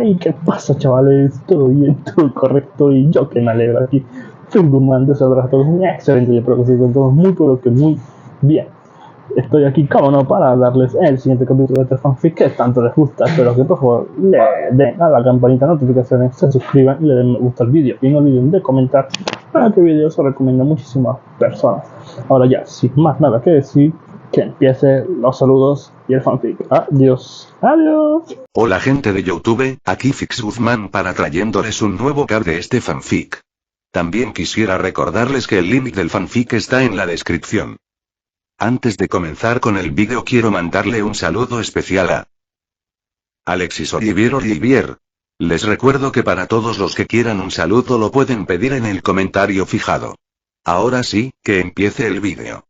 ¿Y qué pasa, chavales? ¿Todo bien? ¿Todo correcto? Y yo que me alegro aquí. Soy Guzmán, desahogar a todos. Excelente, yo espero que se encuentren todos muy, pero que muy bien. Estoy aquí, como no, para darles el siguiente capítulo de este fanfic que tanto les gusta. Espero que por favor le den a la campanita de notificaciones, se suscriban y le den me gusta al vídeo. Y no olviden de comentar para que el vídeo se recomienda a muchísimas personas. Ahora ya, sin más nada que decir, que empiece los saludos y el fanfic. Adiós. Adiós. Hola gente de YouTube, aquí Fix Guzmán para trayéndoles un nuevo cap de este fanfic. También quisiera recordarles que el link del fanfic está en la descripción. Antes de comenzar con el vídeo quiero mandarle un saludo especial a Alexis Olivier. Les recuerdo que para todos los que quieran un saludo lo pueden pedir en el comentario fijado. Ahora sí, que empiece el vídeo.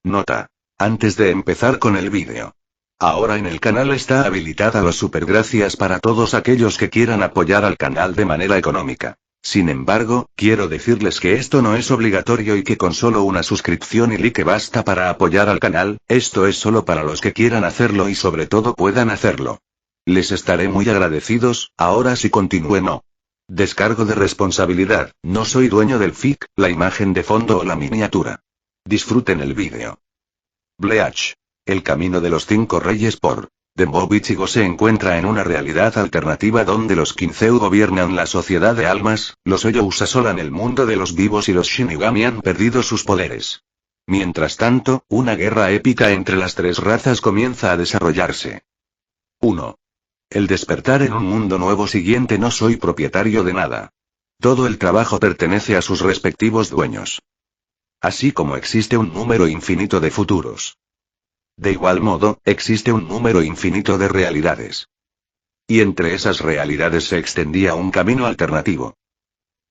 Nota. Antes de empezar con el vídeo. Ahora en el canal está habilitada los supergracias para todos aquellos que quieran apoyar al canal de manera económica. Sin embargo, quiero decirles que esto no es obligatorio y que con solo una suscripción y like basta para apoyar al canal, esto es solo para los que quieran hacerlo y sobre todo puedan hacerlo. Les estaré muy agradecidos, ahora sí continúe no. Descargo de responsabilidad, no soy dueño del fic, la imagen de fondo o la miniatura. Disfruten el vídeo. Bleach. El camino de los 5 reyes por Denbou Ichigo se encuentra en una realidad alternativa donde los Quinzeu gobiernan la sociedad de almas, los Oyous asolan el mundo de los vivos y los Shinigami han perdido sus poderes. Mientras tanto, una guerra épica entre las tres razas comienza a desarrollarse. 1. El despertar en un mundo nuevo siguiente. No soy propietario de nada. Todo el trabajo pertenece a sus respectivos dueños. Así como existe un número infinito de futuros. De igual modo, existe un número infinito de realidades. Y entre esas realidades se extendía un camino alternativo.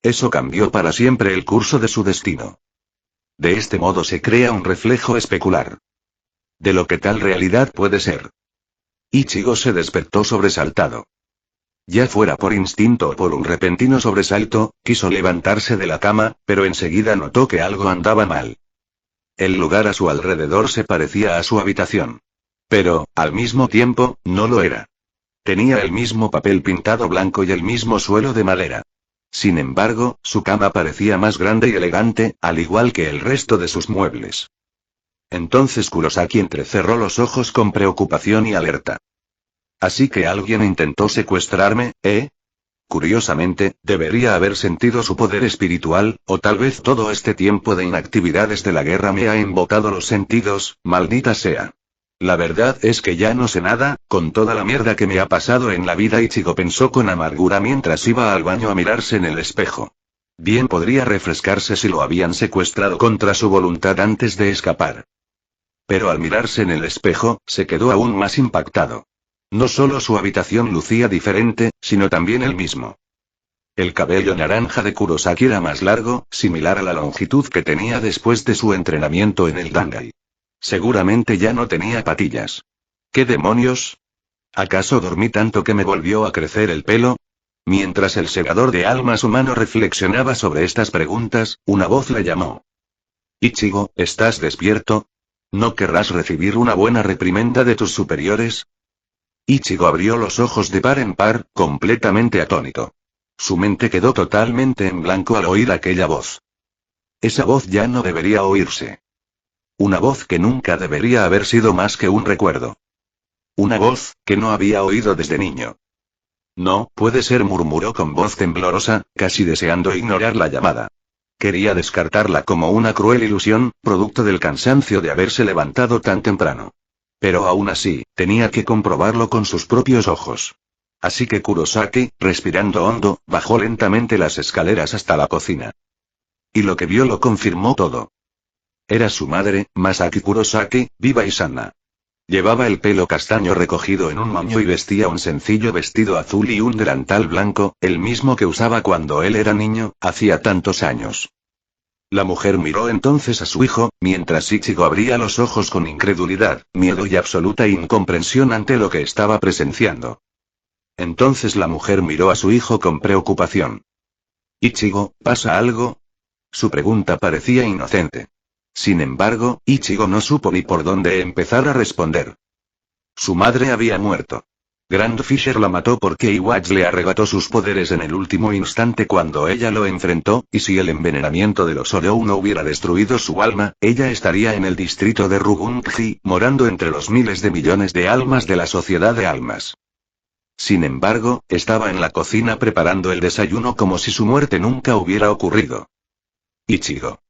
Eso cambió para siempre el curso de su destino. De este modo se crea un reflejo especular de lo que tal realidad puede ser. Ichigo se despertó sobresaltado. Ya fuera por instinto o por un repentino sobresalto, quiso levantarse de la cama, pero enseguida notó que algo andaba mal. El lugar a su alrededor se parecía a su habitación. Pero, al mismo tiempo, no lo era. Tenía el mismo papel pintado blanco y el mismo suelo de madera. Sin embargo, su cama parecía más grande y elegante, al igual que el resto de sus muebles. Entonces Kurosaki entrecerró los ojos con preocupación y alerta. Así que alguien intentó secuestrarme, ¿eh? Curiosamente, debería haber sentido su poder espiritual, o tal vez todo este tiempo de inactividad desde la guerra me ha embotado los sentidos, maldita sea. La verdad es que ya no sé nada, con toda la mierda que me ha pasado en la vida. Ichigo pensó con amargura mientras iba al baño a mirarse en el espejo. Bien podría refrescarse si lo habían secuestrado contra su voluntad antes de escapar. Pero al mirarse en el espejo, se quedó aún más impactado. No solo su habitación lucía diferente, sino también él mismo. El cabello naranja de Kurosaki era más largo, similar a la longitud que tenía después de su entrenamiento en el Dangai. Seguramente ya no tenía patillas. ¿Qué demonios? ¿Acaso dormí tanto que me volvió a crecer el pelo? Mientras el segador de almas humano reflexionaba sobre estas preguntas, una voz le llamó. Ichigo, ¿estás despierto? ¿No querrás recibir una buena reprimenda de tus superiores? Ichigo abrió los ojos de par en par, completamente atónito. Su mente quedó totalmente en blanco al oír aquella voz. Esa voz ya no debería oírse. Una voz que nunca debería haber sido más que un recuerdo. Una voz que no había oído desde niño. No, puede ser, murmuró con voz temblorosa, casi deseando ignorar la llamada. Quería descartarla como una cruel ilusión, producto del cansancio de haberse levantado tan temprano. Pero aún así, tenía que comprobarlo con sus propios ojos. Así que Kurosaki, respirando hondo, bajó lentamente las escaleras hasta la cocina. Y lo que vio lo confirmó todo. Era su madre, Masaki Kurosaki, viva y sana. Llevaba el pelo castaño recogido en un moño y vestía un sencillo vestido azul y un delantal blanco, el mismo que usaba cuando él era niño, hacía tantos años. La mujer miró entonces a su hijo, mientras Ichigo abría los ojos con incredulidad, miedo y absoluta incomprensión ante lo que estaba presenciando. Entonces la mujer miró a su hijo con preocupación. Ichigo, ¿pasa algo? Su pregunta parecía inocente. Sin embargo, Ichigo no supo ni por dónde empezar a responder. Su madre había muerto. Grand Fisher la mató porque Iwatch le arrebató sus poderes en el último instante cuando ella lo enfrentó, y si el envenenamiento de los Olou no hubiera destruido su alma, ella estaría en el distrito de Rugungji, morando entre los miles de millones de almas de la sociedad de almas. Sin embargo, estaba en la cocina preparando el desayuno como si su muerte nunca hubiera ocurrido. Ichigo.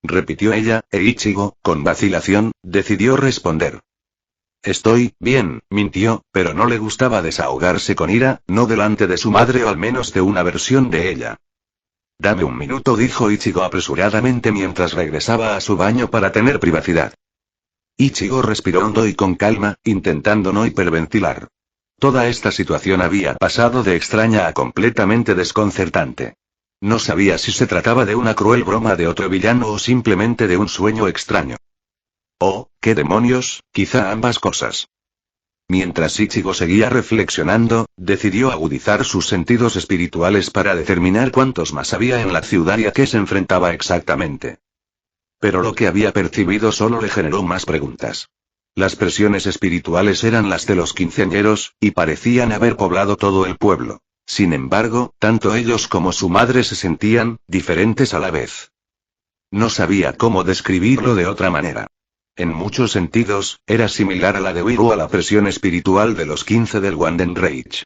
Repitió ella, e Ichigo, con vacilación, decidió responder. Estoy bien, mintió, pero no le gustaba desahogarse con ira, no delante de su madre o al menos de una versión de ella. Dame un minuto, dijo Ichigo apresuradamente mientras regresaba a su baño para tener privacidad. Ichigo respiró hondo y con calma, intentando no hiperventilar. Toda esta situación había pasado de extraña a completamente desconcertante. No sabía si se trataba de una cruel broma de otro villano o simplemente de un sueño extraño. Oh, qué demonios, quizá ambas cosas. Mientras Ichigo seguía reflexionando, decidió agudizar sus sentidos espirituales para determinar cuántos más había en la ciudad y a qué se enfrentaba exactamente. Pero lo que había percibido solo le generó más preguntas. Las presiones espirituales eran las de los quinceañeros, y parecían haber poblado todo el pueblo. Sin embargo, tanto ellos como su madre se sentían diferentes a la vez. No sabía cómo describirlo de otra manera. En muchos sentidos, era similar a la de Wiru o a la presión espiritual de los 15 del Wanden Rage.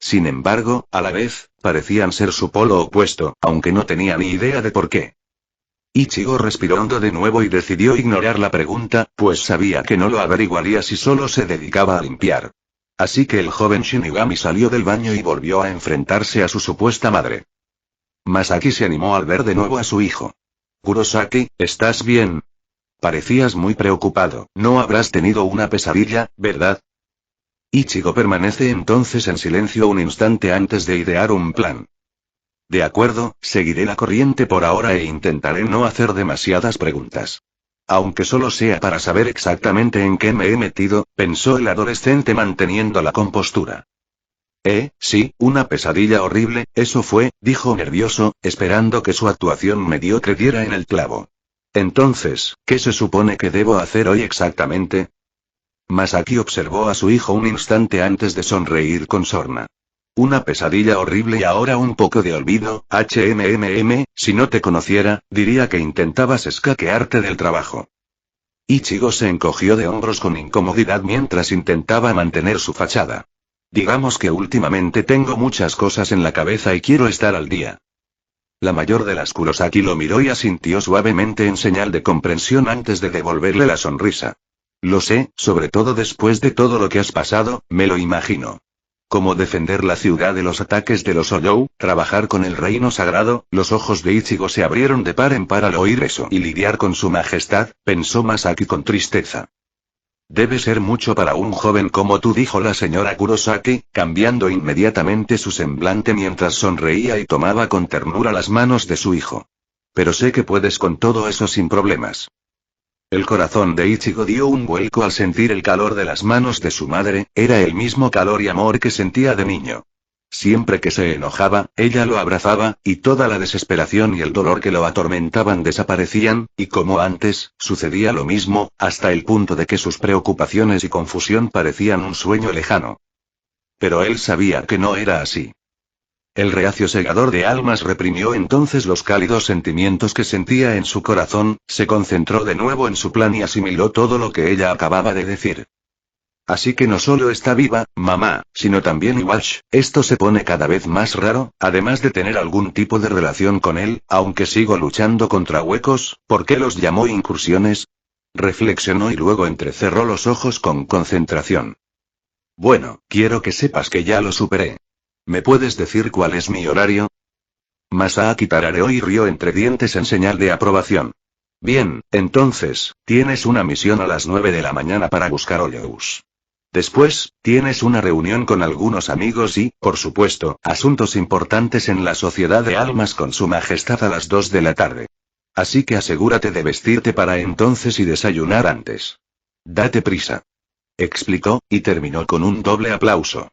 Sin embargo, a la vez, parecían ser su polo opuesto, aunque no tenía ni idea de por qué. Ichigo respiró hondo de nuevo y decidió ignorar la pregunta, pues sabía que no lo averiguaría si solo se dedicaba a limpiar. Así que el joven Shinigami salió del baño y volvió a enfrentarse a su supuesta madre. Masaki se animó al ver de nuevo a su hijo. Kurosaki, ¿estás bien? Parecías muy preocupado. No habrás tenido una pesadilla, ¿verdad? Ichigo permanece entonces en silencio un instante antes de idear un plan. De acuerdo, seguiré la corriente por ahora e intentaré no hacer demasiadas preguntas. Aunque solo sea para saber exactamente en qué me he metido, pensó el adolescente manteniendo la compostura. Sí, una pesadilla horrible, eso fue, dijo nervioso, esperando que su actuación mediocre diera en el clavo. Entonces, ¿qué se supone que debo hacer hoy exactamente? Masaki observó a su hijo un instante antes de sonreír con sorna. Una pesadilla horrible y ahora un poco de olvido, si no te conociera, diría que intentabas escaquearte del trabajo. Ichigo se encogió de hombros con incomodidad mientras intentaba mantener su fachada. Digamos que últimamente tengo muchas cosas en la cabeza y quiero estar al día. La mayor de las Kurosaki lo miró y asintió suavemente en señal de comprensión antes de devolverle la sonrisa. Lo sé, sobre todo después de todo lo que has pasado, me lo imagino. Como defender la ciudad de los ataques de los Olou, trabajar con el reino sagrado, los ojos de Ichigo se abrieron de par en par al oír eso y lidiar con su majestad, pensó Masaki con tristeza. Debe ser mucho para un joven como tú, dijo la señora Kurosaki, cambiando inmediatamente su semblante mientras sonreía y tomaba con ternura las manos de su hijo. Pero sé que puedes con todo eso sin problemas. El corazón de Ichigo dio un vuelco al sentir el calor de las manos de su madre, era el mismo calor y amor que sentía de niño. Siempre que se enojaba, ella lo abrazaba, y toda la desesperación y el dolor que lo atormentaban desaparecían, y como antes, sucedía lo mismo, hasta el punto de que sus preocupaciones y confusión parecían un sueño lejano. Pero él sabía que no era así. El reacio segador de almas reprimió entonces los cálidos sentimientos que sentía en su corazón, se concentró de nuevo en su plan y asimiló todo lo que ella acababa de decir. Así que no solo está viva, mamá, sino también Iwatch, esto se pone cada vez más raro, además de tener algún tipo de relación con él, aunque sigo luchando contra huecos, ¿por qué los llamó incursiones? Reflexionó y luego entrecerró los ojos con concentración. Bueno, quiero que sepas que ya lo superé. ¿Me puedes decir cuál es mi horario? Masaaki tarareó y rió entre dientes en señal de aprobación. Bien, entonces, tienes una misión a las 9 de la mañana para buscar Olous. Después, tienes una reunión con algunos amigos y, por supuesto, asuntos importantes en la Sociedad de Almas con su majestad a las 2 de la tarde. Así que asegúrate de vestirte para entonces y desayunar antes. Date prisa. Explicó, y terminó con un doble aplauso.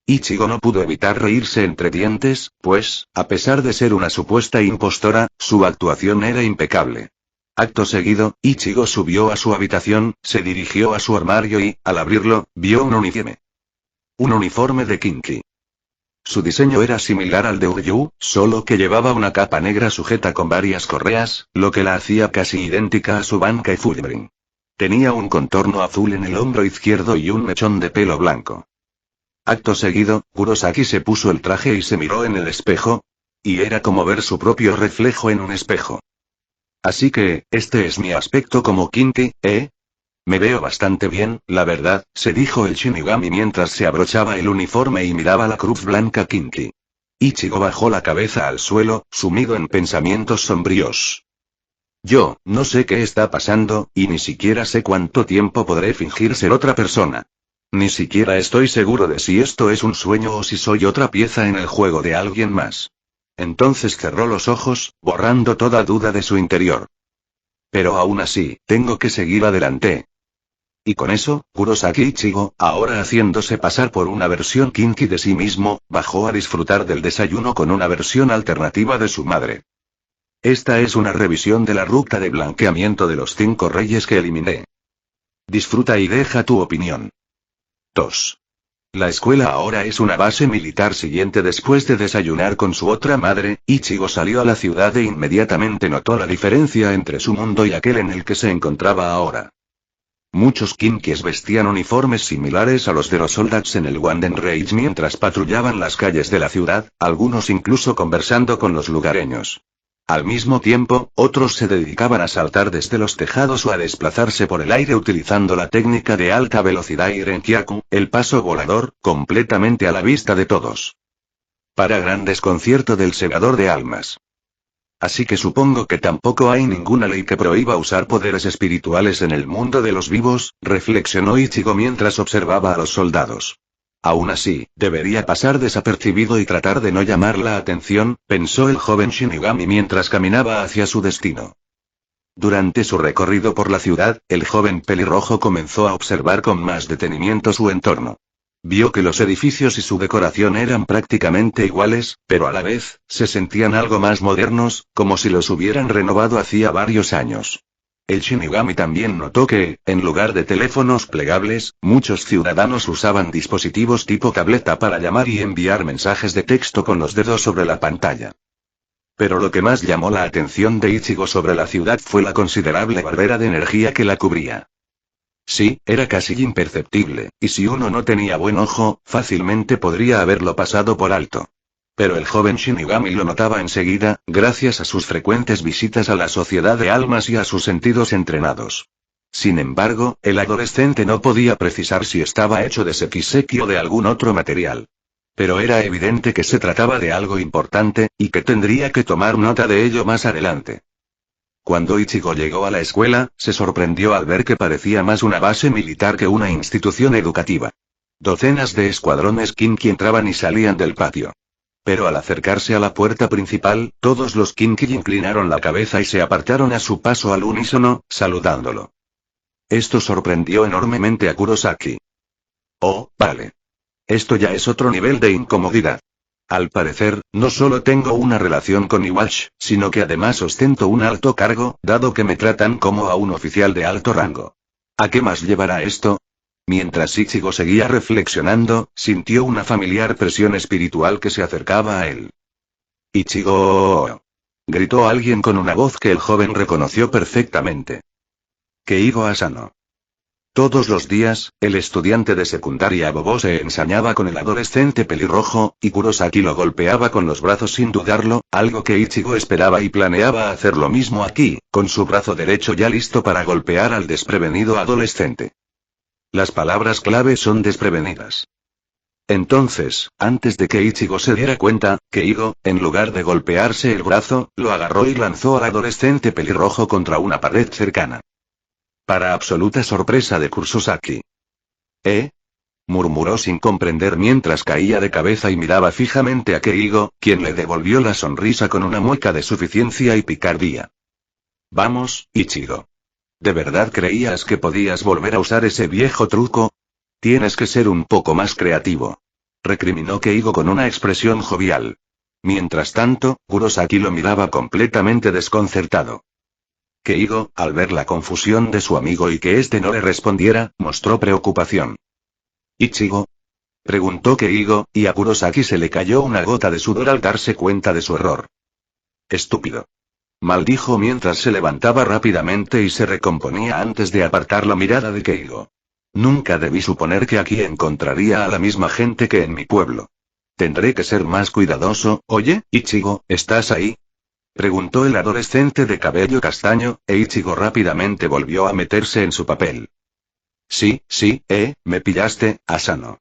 Ichigo no pudo evitar reírse entre dientes, pues, a pesar de ser una supuesta impostora, su actuación era impecable. Acto seguido, Ichigo subió a su habitación, se dirigió a su armario y, al abrirlo, vio un uniforme. Un uniforme de Kinky. Su diseño era similar al de Uryu, solo que llevaba una capa negra sujeta con varias correas, lo que la hacía casi idéntica a su Bankai Fullbring. Tenía un contorno azul en el hombro izquierdo y un mechón de pelo blanco. Acto seguido, Kurosaki se puso el traje y se miró en el espejo. Y era como ver su propio reflejo en un espejo. Así que, este es mi aspecto como Kinky, ¿eh? Me veo bastante bien, la verdad, se dijo el Shinigami mientras se abrochaba el uniforme y miraba la cruz blanca Kinky. Ichigo bajó la cabeza al suelo, sumido en pensamientos sombríos. Yo, no sé qué está pasando, y ni siquiera sé cuánto tiempo podré fingir ser otra persona. Ni siquiera estoy seguro de si esto es un sueño o si soy otra pieza en el juego de alguien más. Entonces cerró los ojos, borrando toda duda de su interior. Pero aún así, tengo que seguir adelante. Y con eso, Kurosaki Ichigo, ahora haciéndose pasar por una versión kinky de sí mismo, bajó a disfrutar del desayuno con una versión alternativa de su madre. Esta es una revisión de la ruta de blanqueamiento de los 5 reyes que eliminé. Disfruta y deja tu opinión. 2. La escuela ahora es una base militar. Siguiente después de desayunar con su otra madre, Ichigo salió a la ciudad e inmediatamente notó la diferencia entre su mundo y aquel en el que se encontraba ahora. Muchos kinkies vestían uniformes similares a los de los soldados en el Wanden Rage mientras patrullaban las calles de la ciudad, algunos incluso conversando con los lugareños. Al mismo tiempo, otros se dedicaban a saltar desde los tejados o a desplazarse por el aire utilizando la técnica de alta velocidad Irenkyaku, el paso volador, completamente a la vista de todos. Para gran desconcierto del segador de almas. Así que supongo que tampoco hay ninguna ley que prohíba usar poderes espirituales en el mundo de los vivos, reflexionó Ichigo mientras observaba a los soldados. Aún así, debería pasar desapercibido y tratar de no llamar la atención, pensó el joven Shinigami mientras caminaba hacia su destino. Durante su recorrido por la ciudad, el joven pelirrojo comenzó a observar con más detenimiento su entorno. Vio que los edificios y su decoración eran prácticamente iguales, pero a la vez, se sentían algo más modernos, como si los hubieran renovado hacía varios años. El Shinigami también notó que, en lugar de teléfonos plegables, muchos ciudadanos usaban dispositivos tipo tableta para llamar y enviar mensajes de texto con los dedos sobre la pantalla. Pero lo que más llamó la atención de Ichigo sobre la ciudad fue la considerable barrera de energía que la cubría. Sí, era casi imperceptible, y si uno no tenía buen ojo, fácilmente podría haberlo pasado por alto. Pero el joven Shinigami lo notaba enseguida, gracias a sus frecuentes visitas a la sociedad de almas y a sus sentidos entrenados. Sin embargo, el adolescente no podía precisar si estaba hecho de sekiseki o de algún otro material. Pero era evidente que se trataba de algo importante, y que tendría que tomar nota de ello más adelante. Cuando Ichigo llegó a la escuela, se sorprendió al ver que parecía más una base militar que una institución educativa. Docenas de escuadrones kinky entraban y salían del patio. Pero al acercarse a la puerta principal, todos los kinky inclinaron la cabeza y se apartaron a su paso al unísono, saludándolo. Esto sorprendió enormemente a Kurosaki. Oh, vale. Esto ya es otro nivel de incomodidad. Al parecer, no solo tengo una relación con Iwash, sino que además ostento un alto cargo, dado que me tratan como a un oficial de alto rango. ¿A qué más llevará esto? Mientras Ichigo seguía reflexionando, sintió una familiar presión espiritual que se acercaba a él. ¡Ichigo! Gritó alguien con una voz que el joven reconoció perfectamente. Keigo Asano. Todos los días, el estudiante de secundaria Bobo se ensañaba con el adolescente pelirrojo, y Kurosaki lo golpeaba con los brazos sin dudarlo, algo que Ichigo esperaba y planeaba hacer lo mismo aquí, con su brazo derecho ya listo para golpear al desprevenido adolescente. Las palabras clave son desprevenidas. Entonces, antes de que Ichigo se diera cuenta, Keigo, en lugar de golpearse el brazo, lo agarró y lanzó al adolescente pelirrojo contra una pared cercana. Para absoluta sorpresa de Kurosaki. Murmuró sin comprender mientras caía de cabeza y miraba fijamente a Keigo, quien le devolvió la sonrisa con una mueca de suficiencia y picardía. Vamos, Ichigo. ¿De verdad creías que podías volver a usar ese viejo truco? Tienes que ser un poco más creativo. Recriminó Keigo con una expresión jovial. Mientras tanto, Kurosaki lo miraba completamente desconcertado. Keigo, al ver la confusión de su amigo y que éste no le respondiera, mostró preocupación. Ichigo. Preguntó Keigo, y a Kurosaki se le cayó una gota de sudor al darse cuenta de su error. Estúpido. Maldijo mientras se levantaba rápidamente y se recomponía antes de apartar la mirada de Keigo. Nunca debí suponer que aquí encontraría a la misma gente que en mi pueblo. Tendré que ser más cuidadoso. Oye, Ichigo, ¿estás ahí? Preguntó el adolescente de cabello castaño, e Ichigo rápidamente volvió a meterse en su papel. Sí, me pillaste, Asano.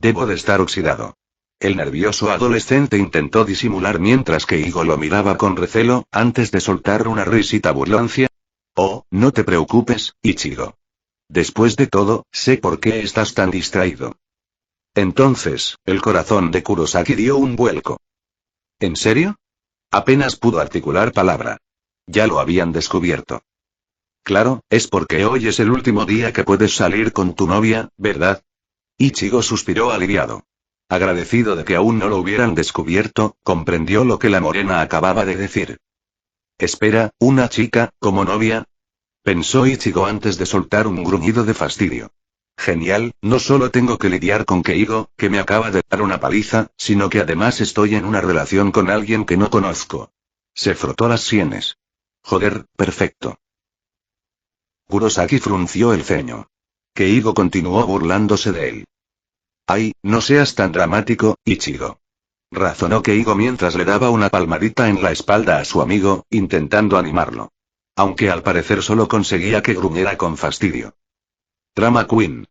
Debo de estar oxidado. El nervioso adolescente intentó disimular mientras que Keigo lo miraba con recelo, antes de soltar una risita burlancia. Oh, no te preocupes, Ichigo. Después de todo, sé por qué estás tan distraído. Entonces, el corazón de Kurosaki dio un vuelco. ¿En serio? Apenas pudo articular palabra. Ya lo habían descubierto. Claro, es porque hoy es el último día que puedes salir con tu novia, ¿verdad? Ichigo suspiró aliviado. Agradecido de que aún no lo hubieran descubierto, comprendió lo que la morena acababa de decir. Espera, ¿una chica, como novia? Pensó Ichigo antes de soltar un gruñido de fastidio. Genial, no solo tengo que lidiar con Keigo, que me acaba de dar una paliza, sino que además estoy en una relación con alguien que no conozco. Se frotó las sienes. Joder, perfecto. Kurosaki frunció el ceño. Keigo continuó burlándose de él. Ay, no seas tan dramático, Ichigo. Razonó Keigo mientras le daba una palmadita en la espalda a su amigo, intentando animarlo. Aunque al parecer solo conseguía que gruñera con fastidio. Drama Queen.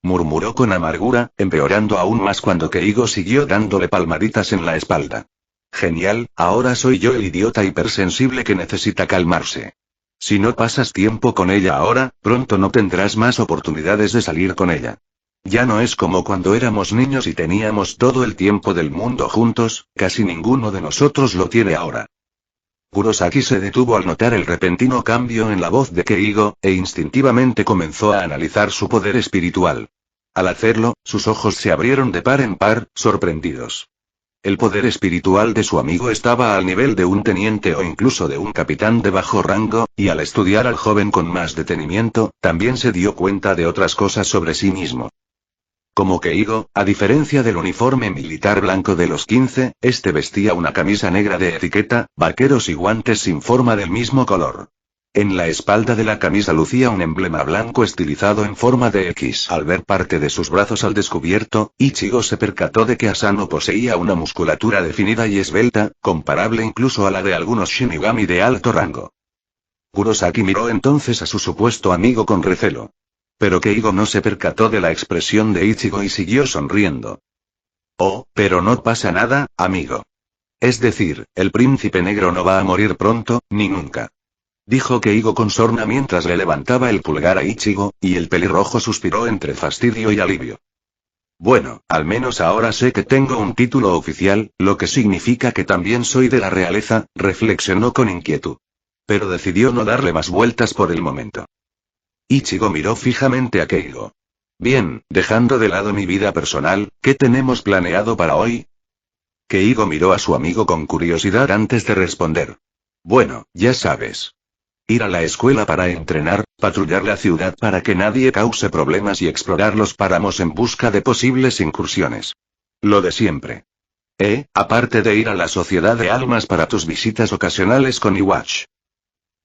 Murmuró con amargura, empeorando aún más cuando Keigo siguió dándole palmaditas en la espalda. Genial, ahora soy yo el idiota hipersensible que necesita calmarse. Si no pasas tiempo con ella ahora, pronto no tendrás más oportunidades de salir con ella. Ya no es como cuando éramos niños y teníamos todo el tiempo del mundo juntos, casi ninguno de nosotros lo tiene ahora. Kurosaki se detuvo al notar el repentino cambio en la voz de Keigo, e instintivamente comenzó a analizar su poder espiritual. Al hacerlo, sus ojos se abrieron de par en par, sorprendidos. El poder espiritual de su amigo estaba al nivel de un teniente o incluso de un capitán de bajo rango, y al estudiar al joven con más detenimiento, también se dio cuenta de otras cosas sobre sí mismo. Como Keigo, a diferencia del uniforme militar blanco de los 15, este vestía una camisa negra de etiqueta, vaqueros y guantes sin forma del mismo color. En la espalda de la camisa lucía un emblema blanco estilizado en forma de X. Al ver parte de sus brazos al descubierto, Ichigo se percató de que Asano poseía una musculatura definida y esbelta, comparable incluso a la de algunos Shinigami de alto rango. Kurosaki miró entonces a su supuesto amigo con recelo. Pero Keigo no se percató de la expresión de Ichigo y siguió sonriendo. Oh, pero no pasa nada, amigo. Es decir, el príncipe negro no va a morir pronto, ni nunca. Dijo Keigo con sorna mientras le levantaba el pulgar a Ichigo, y el pelirrojo suspiró entre fastidio y alivio. Bueno, al menos ahora sé que tengo un título oficial, lo que significa que también soy de la realeza, reflexionó con inquietud. Pero decidió no darle más vueltas por el momento. Ichigo miró fijamente a Keigo. Bien, dejando de lado mi vida personal, ¿qué tenemos planeado para hoy? Keigo miró a su amigo con curiosidad antes de responder. Bueno, ya sabes. Ir a la escuela para entrenar, patrullar la ciudad para que nadie cause problemas y explorar los páramos en busca de posibles incursiones. Lo de siempre. Aparte de ir a la Sociedad de Almas para tus visitas ocasionales con Iwatch.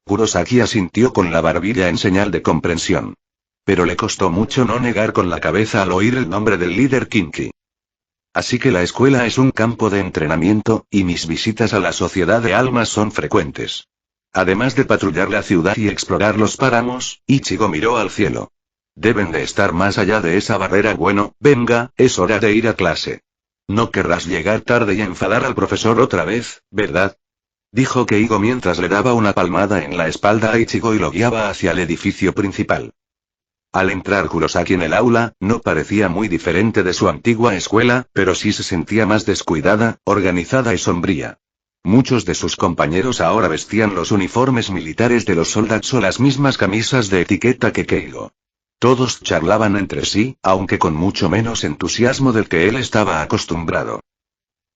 Kurosaki asintió con la barbilla en señal de comprensión. Pero le costó mucho no negar con la cabeza al oír el nombre del líder Kinki. Así que la escuela es un campo de entrenamiento, y mis visitas a la Sociedad de Almas son frecuentes. Además de patrullar la ciudad y explorar los páramos, Ichigo miró al cielo. Deben de estar más allá de esa barrera. Bueno, venga, es hora de ir a clase. No querrás llegar tarde y enfadar al profesor otra vez, ¿verdad? Dijo Keigo mientras le daba una palmada en la espalda a Ichigo y lo guiaba hacia el edificio principal. Al entrar Kurosaki en el aula, no parecía muy diferente de su antigua escuela, pero sí se sentía más descuidada, organizada y sombría. Muchos de sus compañeros ahora vestían los uniformes militares de los soldados o las mismas camisas de etiqueta que Keigo. Todos charlaban entre sí, aunque con mucho menos entusiasmo del que él estaba acostumbrado.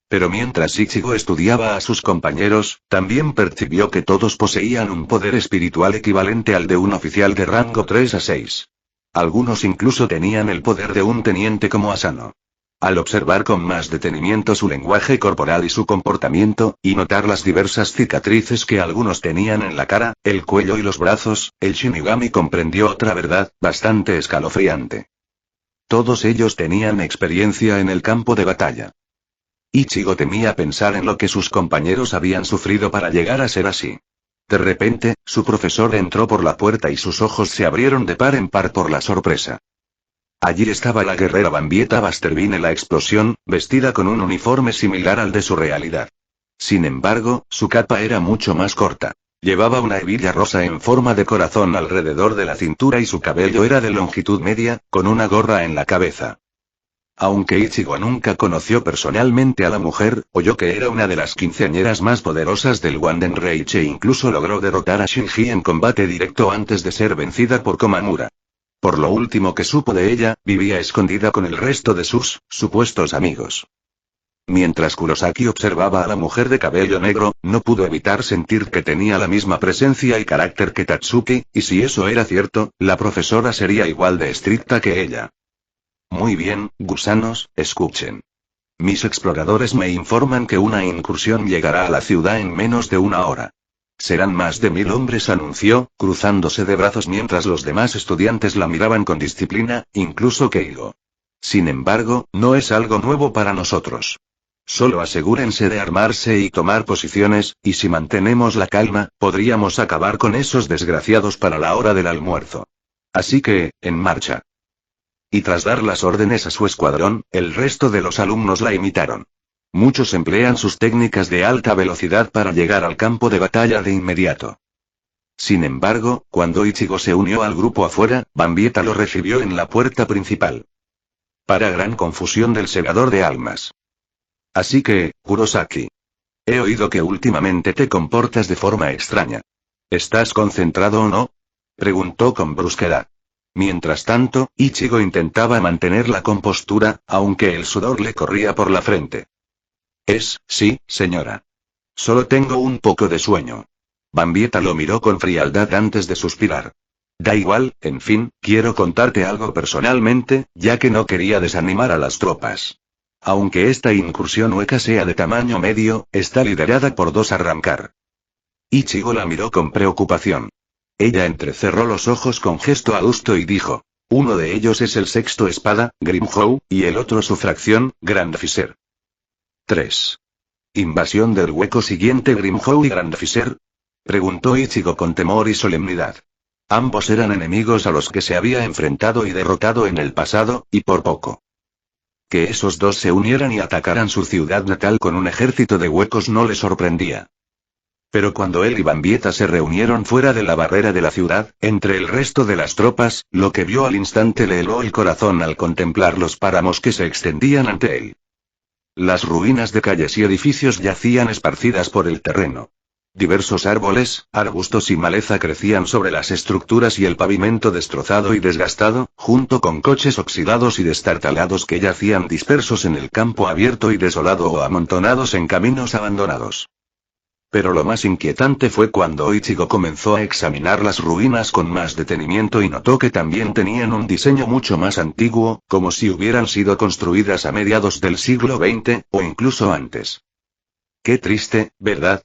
Pero mientras Ichigo estudiaba a sus compañeros, también percibió que todos poseían un poder espiritual equivalente al de un oficial de rango 3 a 6. Algunos incluso tenían el poder de un teniente como Asano. Al observar con más detenimiento su lenguaje corporal y su comportamiento, y notar las diversas cicatrices que algunos tenían en la cara, el cuello y los brazos, el Shinigami comprendió otra verdad, bastante escalofriante. Todos ellos tenían experiencia en el campo de batalla. Ichigo temía pensar en lo que sus compañeros habían sufrido para llegar a ser así. De repente, su profesor entró por la puerta y sus ojos se abrieron de par en par por la sorpresa. Allí estaba la guerrera Bambieta Basterbine la explosión, vestida con un uniforme similar al de su realidad. Sin embargo, su capa era mucho más corta. Llevaba una hebilla rosa en forma de corazón alrededor de la cintura y su cabello era de longitud media, con una gorra en la cabeza. Aunque Ichigo nunca conoció personalmente a la mujer, oyó que era una de las quinceañeras más poderosas del Wanden Reich e incluso logró derrotar a Shinji en combate directo antes de ser vencida por Komamura. Por lo último que supo de ella, vivía escondida con el resto de sus supuestos amigos. Mientras Kurosaki observaba a la mujer de cabello negro, no pudo evitar sentir que tenía la misma presencia y carácter que Tatsuki, y si eso era cierto, la profesora sería igual de estricta que ella. Muy bien, gusanos, escuchen. Mis exploradores me informan que una incursión llegará a la ciudad en menos de una hora. Serán más de 1000 hombres, anunció, cruzándose de brazos mientras los demás estudiantes la miraban con disciplina, incluso Keigo. Sin embargo, no es algo nuevo para nosotros. Solo asegúrense de armarse y tomar posiciones, y si mantenemos la calma, podríamos acabar con esos desgraciados para la hora del almuerzo. Así que, en marcha. Y tras dar las órdenes a su escuadrón, el resto de los alumnos la imitaron. Muchos emplean sus técnicas de alta velocidad para llegar al campo de batalla de inmediato. Sin embargo, cuando Ichigo se unió al grupo afuera, Bambieta lo recibió en la puerta principal. Para gran confusión del segador de almas. Así que, Kurosaki. He oído que últimamente te comportas de forma extraña. ¿Estás concentrado o no? Preguntó con brusquedad. Mientras tanto, Ichigo intentaba mantener la compostura, aunque el sudor le corría por la frente. Sí, señora. Solo tengo un poco de sueño. Bambieta lo miró con frialdad antes de suspirar. Da igual, en fin, quiero contarte algo personalmente, ya que no quería desanimar a las tropas. Aunque esta incursión hueca sea de tamaño medio, está liderada por 2 arrancar. Ichigo la miró con preocupación. Ella entrecerró los ojos con gesto adusto y dijo. Uno de ellos es el sexto espada, Grimhou, y el otro su fracción, Grandfiser. 3. ¿Invasión del hueco siguiente Grimhou y Grandfiser? Preguntó Ichigo con temor y solemnidad. Ambos eran enemigos a los que se había enfrentado y derrotado en el pasado, y por poco. Que esos dos se unieran y atacaran su ciudad natal con un ejército de huecos no le sorprendía. Pero cuando él y Bambieta se reunieron fuera de la barrera de la ciudad, entre el resto de las tropas, lo que vio al instante le heló el corazón al contemplar los páramos que se extendían ante él. Las ruinas de calles y edificios yacían esparcidas por el terreno. Diversos árboles, arbustos y maleza crecían sobre las estructuras y el pavimento destrozado y desgastado, junto con coches oxidados y destartalados que yacían dispersos en el campo abierto y desolado o amontonados en caminos abandonados. Pero lo más inquietante fue cuando Ichigo comenzó a examinar las ruinas con más detenimiento y notó que también tenían un diseño mucho más antiguo, como si hubieran sido construidas a mediados del siglo XX, o incluso antes. Qué triste, ¿verdad?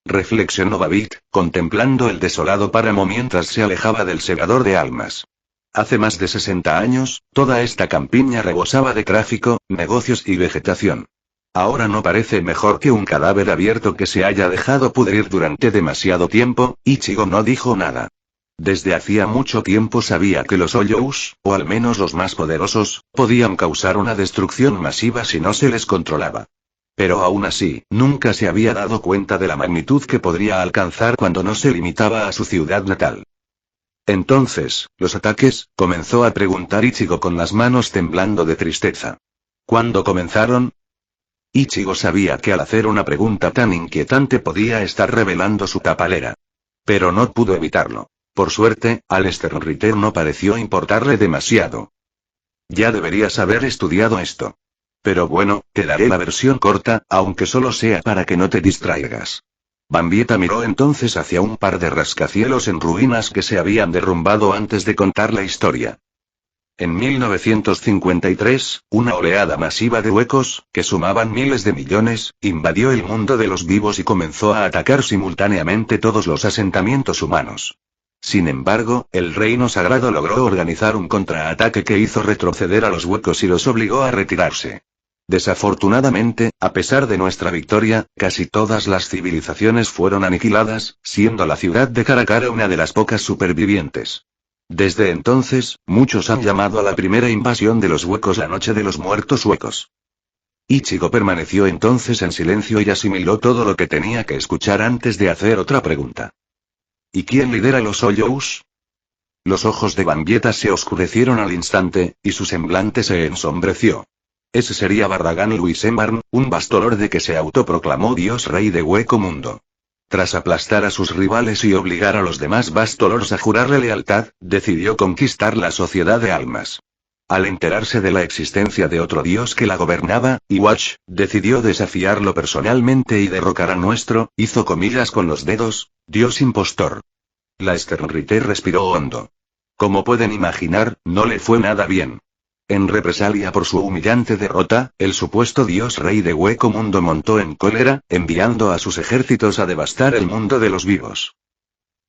Reflexionó Babbitt, contemplando el desolado páramo mientras se alejaba del segador de almas. Hace más de 60 años, toda esta campiña rebosaba de tráfico, negocios y vegetación. Ahora no parece mejor que un cadáver abierto que se haya dejado pudrir durante demasiado tiempo. Ichigo no dijo nada. Desde hacía mucho tiempo sabía que los Hoyous, o al menos los más poderosos, podían causar una destrucción masiva si no se les controlaba. Pero aún así, nunca se había dado cuenta de la magnitud que podría alcanzar cuando no se limitaba a su ciudad natal. Entonces, ¿los ataques? Comenzó a preguntar Ichigo con las manos temblando de tristeza. ¿Cuándo comenzaron? Ichigo sabía que al hacer una pregunta tan inquietante podía estar revelando su tapalera. Pero no pudo evitarlo. Por suerte, al Sternritter no pareció importarle demasiado. Ya deberías haber estudiado esto. Pero bueno, te daré la versión corta, aunque solo sea para que no te distraigas. Bambieta miró entonces hacia un par de rascacielos en ruinas que se habían derrumbado antes de contar la historia. En 1953, una oleada masiva de huecos, que sumaban miles de millones, invadió el mundo de los vivos y comenzó a atacar simultáneamente todos los asentamientos humanos. Sin embargo, el Reino Sagrado logró organizar un contraataque que hizo retroceder a los huecos y los obligó a retirarse. Desafortunadamente, a pesar de nuestra victoria, casi todas las civilizaciones fueron aniquiladas, siendo la ciudad de Caracara una de las pocas supervivientes. Desde entonces, muchos han llamado a la primera invasión de los huecos la Noche de los Muertos Huecos. Ichigo permaneció entonces en silencio y asimiló todo lo que tenía que escuchar antes de hacer otra pregunta. ¿Y quién lidera los Hoyous? Los ojos de Vegeta se oscurecieron al instante, y su semblante se ensombreció. Ese sería Barragan Luisenbarn, un bastolorde que se autoproclamó Dios Rey de Hueco Mundo. Tras aplastar a sus rivales y obligar a los demás Bastolords a jurarle lealtad, decidió conquistar la sociedad de almas. Al enterarse de la existencia de otro dios que la gobernaba, Iwatch decidió desafiarlo personalmente y derrocar a nuestro, hizo comillas con los dedos, dios impostor. La Sternritter respiró hondo. Como pueden imaginar, no le fue nada bien. En represalia por su humillante derrota, el supuesto dios rey de Hueco Mundo montó en cólera, enviando a sus ejércitos a devastar el mundo de los vivos.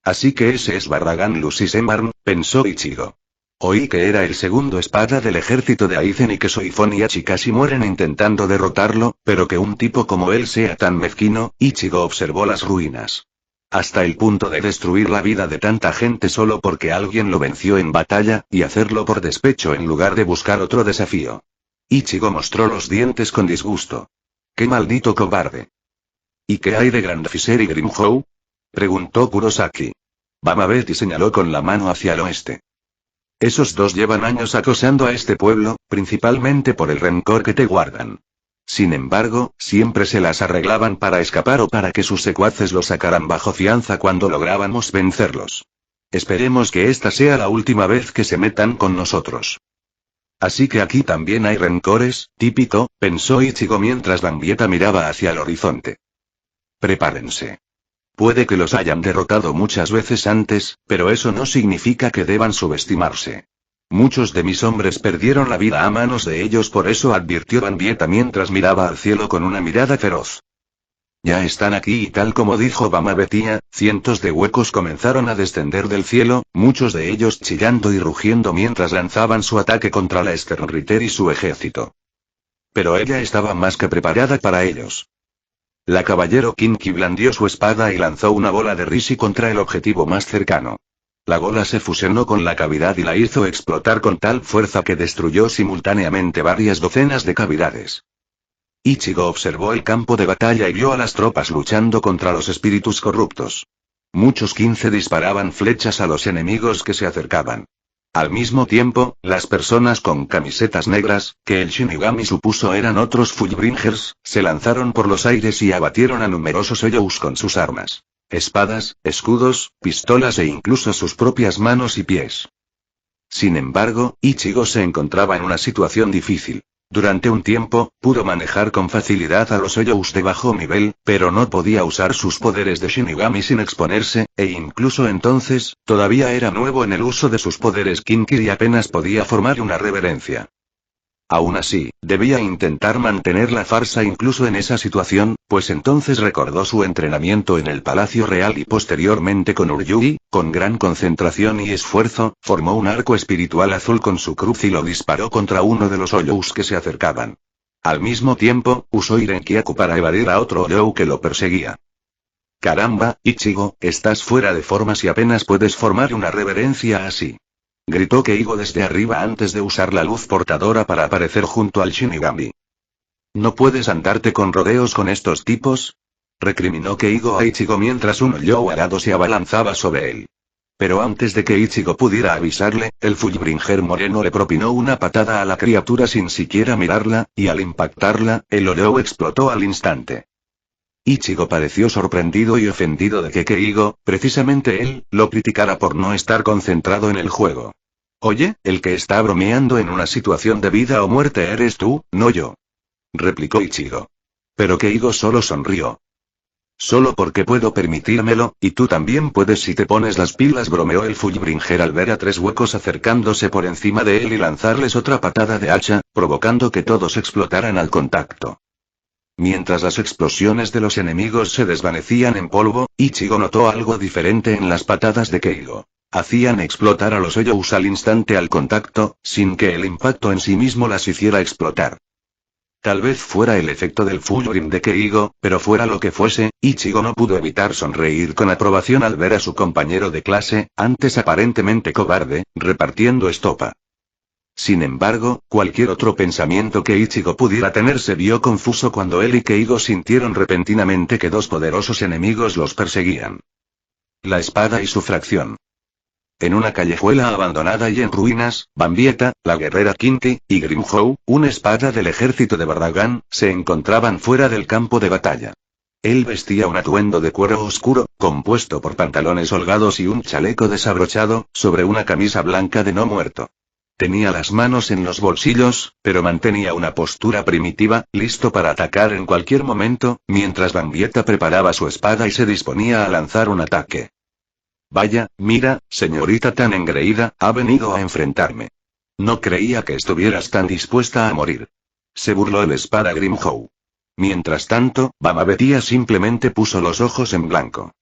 Así que ese es Barragan Luisenbarn, pensó Ichigo. Oí que era el segundo espada del ejército de Aizen y que Soifon y Hachi casi mueren intentando derrotarlo, pero que un tipo como él sea tan mezquino. Ichigo observó las ruinas. Hasta el punto de destruir la vida de tanta gente solo porque alguien lo venció en batalla, y hacerlo por despecho en lugar de buscar otro desafío. Ichigo mostró los dientes con disgusto. ¡Qué maldito cobarde! ¿Y qué hay de Grandfisher y Grimhou? Preguntó Kurosaki. Bamabeti señaló con la mano hacia el oeste. Esos dos llevan años acosando a este pueblo, principalmente por el rencor que te guardan. Sin embargo, siempre se las arreglaban para escapar o para que sus secuaces los sacaran bajo fianza cuando lográbamos vencerlos. Esperemos que esta sea la última vez que se metan con nosotros. Así que aquí también hay rencores, típico, pensó Ichigo mientras Vegeta miraba hacia el horizonte. Prepárense. Puede que los hayan derrotado muchas veces antes, pero eso no significa que deban subestimarse. Muchos de mis hombres perdieron la vida a manos de ellos, por eso advirtió Vegeta mientras miraba al cielo con una mirada feroz. Ya están aquí y tal como dijo Bamabetia, cientos de huecos comenzaron a descender del cielo, muchos de ellos chillando y rugiendo mientras lanzaban su ataque contra la Sternritter y su ejército. Pero ella estaba más que preparada para ellos. La caballero Kinki blandió su espada y lanzó una bola de Rishi contra el objetivo más cercano. La bola se fusionó con la cavidad y la hizo explotar con tal fuerza que destruyó simultáneamente varias docenas de cavidades. Ichigo observó el campo de batalla y vio a las tropas luchando contra los espíritus corruptos. Muchos 15 disparaban flechas a los enemigos que se acercaban. Al mismo tiempo, las personas con camisetas negras, que el Shinigami supuso eran otros Fullbringers, se lanzaron por los aires y abatieron a numerosos Hoyous con sus armas. Espadas, escudos, pistolas e incluso sus propias manos y pies. Sin embargo, Ichigo se encontraba en una situación difícil. Durante un tiempo, pudo manejar con facilidad a los Hoyous de bajo nivel, pero no podía usar sus poderes de Shinigami sin exponerse, e incluso entonces, todavía era nuevo en el uso de sus poderes Kinki y apenas podía formar una reverencia. Aún así, debía intentar mantener la farsa incluso en esa situación, pues entonces recordó su entrenamiento en el Palacio Real y posteriormente con Uryugi, con gran concentración y esfuerzo, formó un arco espiritual azul con su cruz y lo disparó contra uno de los Hoyous que se acercaban. Al mismo tiempo, usó Irenkyaku para evadir a otro Hoyou que lo perseguía. Caramba, Ichigo, estás fuera de forma si apenas puedes formar una reverencia así. Gritó Keigo desde arriba antes de usar la luz portadora para aparecer junto al Shinigami. ¿No puedes andarte con rodeos con estos tipos? Recriminó Keigo a Ichigo mientras un Hoyou alado se abalanzaba sobre él. Pero antes de que Ichigo pudiera avisarle, el Fullbringer moreno le propinó una patada a la criatura sin siquiera mirarla, y al impactarla, el Hoyou explotó al instante. Ichigo pareció sorprendido y ofendido de que Keigo, precisamente él, lo criticara por no estar concentrado en el juego. Oye, el que está bromeando en una situación de vida o muerte eres tú, no yo. Replicó Ichigo. Pero Keigo solo sonrió. Solo porque puedo permitírmelo, y tú también puedes si te pones las pilas, bromeó el Fullbringer al ver a tres huecos acercándose por encima de él y lanzarles otra patada de hacha, provocando que todos explotaran al contacto. Mientras las explosiones de los enemigos se desvanecían en polvo, Ichigo notó algo diferente en las patadas de Keigo. Hacían explotar a los Hoyous al instante al contacto, sin que el impacto en sí mismo las hiciera explotar. Tal vez fuera el efecto del Fullbrim de Keigo, pero fuera lo que fuese, Ichigo no pudo evitar sonreír con aprobación al ver a su compañero de clase, antes aparentemente cobarde, repartiendo estopa. Sin embargo, cualquier otro pensamiento que Ichigo pudiera tener se vio confuso cuando él y Keigo sintieron repentinamente que dos poderosos enemigos los perseguían. La espada y su fracción. En una callejuela abandonada y en ruinas, Bambieta, la guerrera Kinky, y Grimhow, una espada del ejército de Barragan, se encontraban fuera del campo de batalla. Él vestía un atuendo de cuero oscuro, compuesto por pantalones holgados y un chaleco desabrochado, sobre una camisa blanca de no muerto. Tenía las manos en los bolsillos, pero mantenía una postura primitiva, listo para atacar en cualquier momento, mientras Bambieta preparaba su espada y se disponía a lanzar un ataque. Vaya, mira, señorita tan engreída, ha venido a enfrentarme. No creía que estuvieras tan dispuesta a morir. Se burló el espada Grimhow. Mientras tanto, Bamabetia simplemente puso los ojos en blanco.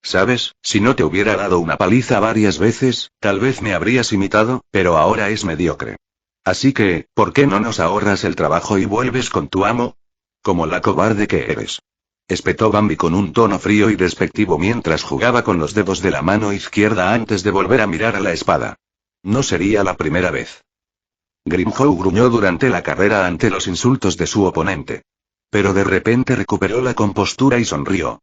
Sabes, si no te hubiera dado una paliza varias veces, tal vez me habrías imitado, pero ahora es mediocre. Así que, ¿por qué no nos ahorras el trabajo y vuelves con tu amo? Como la cobarde que eres. Espetó Bambi con un tono frío y despectivo mientras jugaba con los dedos de la mano izquierda antes de volver a mirar a la espada. No sería la primera vez. Grimhow gruñó durante la carrera ante los insultos de su oponente. Pero de repente recuperó la compostura y sonrió.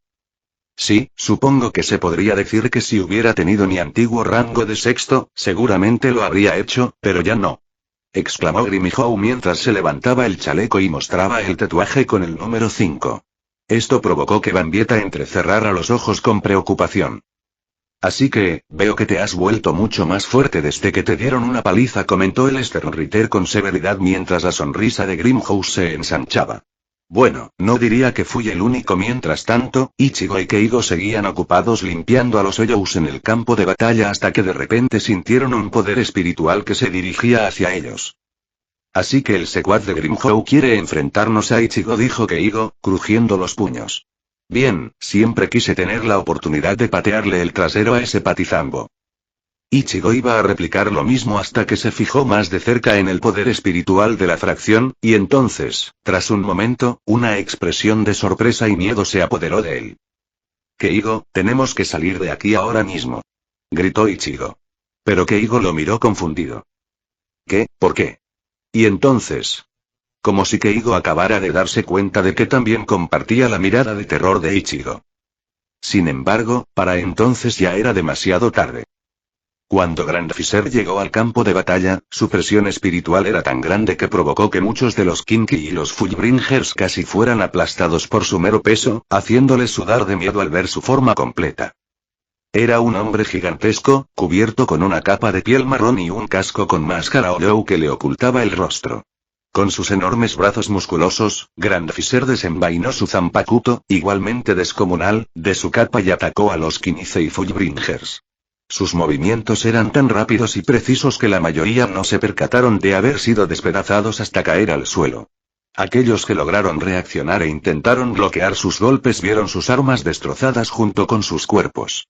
Sí, supongo que se podría decir que si hubiera tenido mi antiguo rango de sexto, seguramente lo habría hecho, pero ya no. Exclamó Grimhow mientras se levantaba el chaleco y mostraba el tatuaje con el número 5. Esto provocó que Bambieta entrecerrara los ojos con preocupación. Así que, veo que te has vuelto mucho más fuerte desde que te dieron una paliza, comentó el Sternritter con severidad mientras la sonrisa de Grimhow se ensanchaba. Bueno, no diría que fui el único. Mientras tanto, Ichigo y Keigo seguían ocupados limpiando a los Hoyous en el campo de batalla hasta que de repente sintieron un poder espiritual que se dirigía hacia ellos. Así que el secuaz de Grimhow quiere enfrentarnos a Ichigo, dijo Keigo, crujiendo los puños. Bien, siempre quise tener la oportunidad de patearle el trasero a ese patizambo. Ichigo iba a replicar lo mismo hasta que se fijó más de cerca en el poder espiritual de la fracción, y entonces, tras un momento, una expresión de sorpresa y miedo se apoderó de él. Keigo, tenemos que salir de aquí ahora mismo. Gritó Ichigo. Pero Keigo lo miró confundido. ¿Qué? ¿Por qué? Y entonces, como si Keigo acabara de darse cuenta de que también compartía la mirada de terror de Ichigo. Sin embargo, para entonces ya era demasiado tarde. Cuando Grandfisher llegó al campo de batalla, su presión espiritual era tan grande que provocó que muchos de los Kinky y los Fullbringers casi fueran aplastados por su mero peso, haciéndoles sudar de miedo al ver su forma completa. Era un hombre gigantesco, cubierto con una capa de piel marrón y un casco con máscara Oryou que le ocultaba el rostro. Con sus enormes brazos musculosos, Grandfisher desenvainó su Zanpakuto, igualmente descomunal, de su capa y atacó a los Kinicé y Fullbringers. Sus movimientos eran tan rápidos y precisos que la mayoría no se percataron de haber sido despedazados hasta caer al suelo. Aquellos que lograron reaccionar e intentaron bloquear sus golpes vieron sus armas destrozadas junto con sus cuerpos.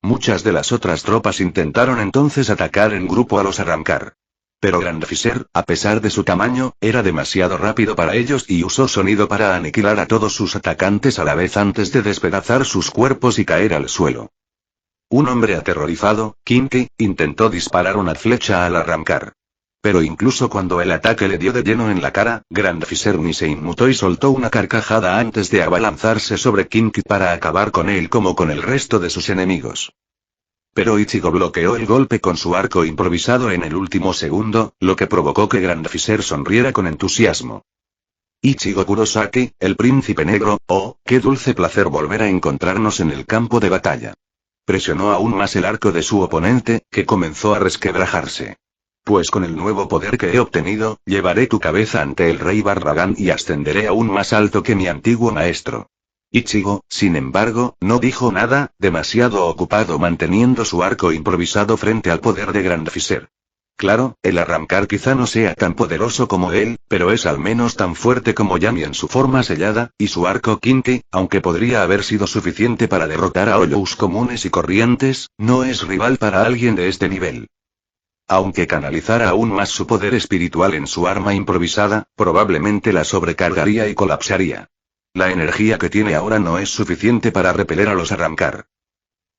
Muchas de las otras tropas intentaron entonces atacar en grupo a los arrancar. Pero Grandfisher, a pesar de su tamaño, era demasiado rápido para ellos y usó sonido para aniquilar a todos sus atacantes a la vez antes de despedazar sus cuerpos y caer al suelo. Un hombre aterrorizado, Kinky, intentó disparar una flecha al arrancar. Pero incluso cuando el ataque le dio de lleno en la cara, Grandfisher ni se inmutó y soltó una carcajada antes de abalanzarse sobre Kinky para acabar con él como con el resto de sus enemigos. Pero Ichigo bloqueó el golpe con su arco improvisado en el último segundo, lo que provocó que Grandfisher sonriera con entusiasmo. Ichigo Kurosaki, el príncipe negro, oh, qué dulce placer volver a encontrarnos en el campo de batalla. Presionó aún más el arco de su oponente, que comenzó a resquebrajarse. Pues con el nuevo poder que he obtenido, llevaré tu cabeza ante el rey Barragan y ascenderé aún más alto que mi antiguo maestro. Ichigo, sin embargo, no dijo nada, demasiado ocupado manteniendo su arco improvisado frente al poder de Grandfisher. Claro, el arrancar quizá no sea tan poderoso como él, pero es al menos tan fuerte como Yami en su forma sellada, y su arco Kinki, aunque podría haber sido suficiente para derrotar a Hoyous comunes y corrientes, no es rival para alguien de este nivel. Aunque canalizara aún más su poder espiritual en su arma improvisada, probablemente la sobrecargaría y colapsaría. La energía que tiene ahora no es suficiente para repeler a los arrancar.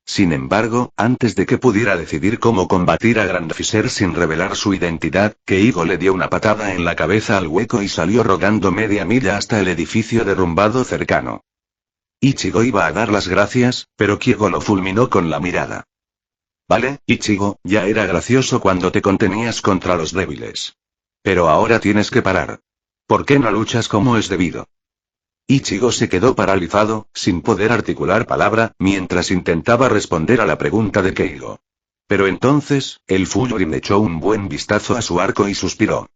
Sin embargo, antes de que pudiera decidir cómo combatir a Grandfisher sin revelar su identidad, Keigo le dio una patada en la cabeza al hueco y salió rodando media milla hasta el edificio derrumbado cercano. Ichigo iba a dar las gracias, pero Keigo lo fulminó con la mirada. Vale, Ichigo, ya era gracioso cuando te contenías contra los débiles. Pero ahora tienes que parar. ¿Por qué no luchas como es debido? Ichigo se quedó paralizado, sin poder articular palabra, mientras intentaba responder a la pregunta de Keigo. Pero entonces, el Fujin echó un buen vistazo a su arco y suspiró.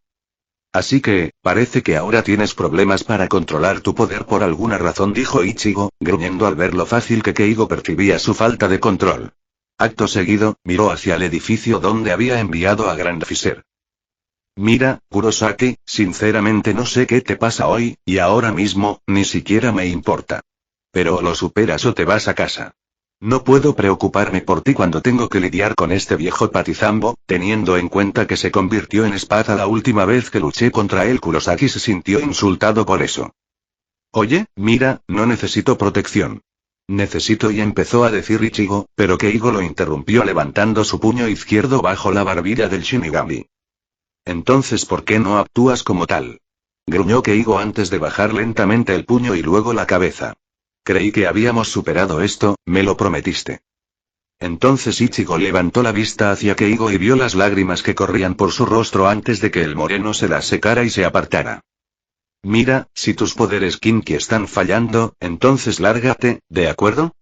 Así que, parece que ahora tienes problemas para controlar tu poder por alguna razón, dijo Ichigo, gruñendo al ver lo fácil que Keigo percibía su falta de control. Acto seguido, miró hacia el edificio donde había enviado a Grandfisher. Mira, Kurosaki, sinceramente no sé qué te pasa hoy, y ahora mismo, ni siquiera me importa. Pero o lo superas o te vas a casa. No puedo preocuparme por ti cuando tengo que lidiar con este viejo patizambo, teniendo en cuenta que se convirtió en espada la última vez que luché contra él. Kurosaki se sintió insultado por eso. Oye, mira, no necesito protección. Necesito, y empezó a decir Ichigo, pero Keigo lo interrumpió levantando su puño izquierdo bajo la barbilla del Shinigami. Entonces, ¿por qué no actúas como tal? Gruñó Keigo antes de bajar lentamente el puño y luego la cabeza. Creí que habíamos superado esto, me lo prometiste. Entonces Ichigo levantó la vista hacia Keigo y vio las lágrimas que corrían por su rostro antes de que el moreno se las secara y se apartara. Mira, si tus poderes Kinki están fallando, entonces lárgate, ¿de acuerdo?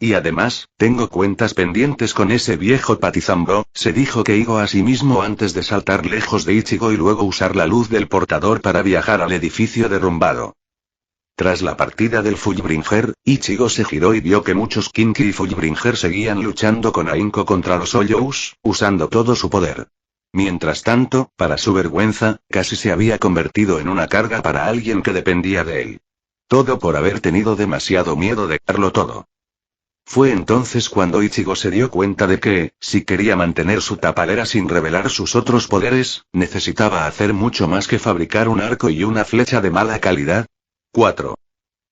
Y además, tengo cuentas pendientes con ese viejo patizambo, se dijo Keigo a sí mismo antes de saltar lejos de Ichigo y luego usar la luz del portador para viajar al edificio derrumbado. Tras la partida del Fullbringer, Ichigo se giró y vio que muchos Kinki y Fullbringer seguían luchando con ahínco contra los Hoyous, usando todo su poder. Mientras tanto, para su vergüenza, casi se había convertido en una carga para alguien que dependía de él. Todo por haber tenido demasiado miedo de darlo todo. Fue entonces cuando Ichigo se dio cuenta de que, si quería mantener su tapalera sin revelar sus otros poderes, necesitaba hacer mucho más que fabricar un arco y una flecha de mala calidad. 4.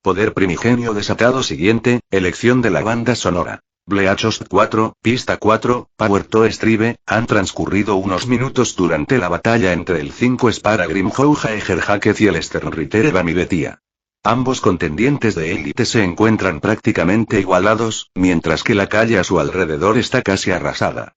Poder primigenio desatado. Siguiente, elección de la banda sonora. Bleachers 4, pista 4, Power to Strive. Han transcurrido unos minutos durante la batalla entre el 5 Spara Grimhouja Egerhacketh y el Sternritter Bamibetia. Ambos contendientes de élite se encuentran prácticamente igualados, mientras que la calle a su alrededor está casi arrasada.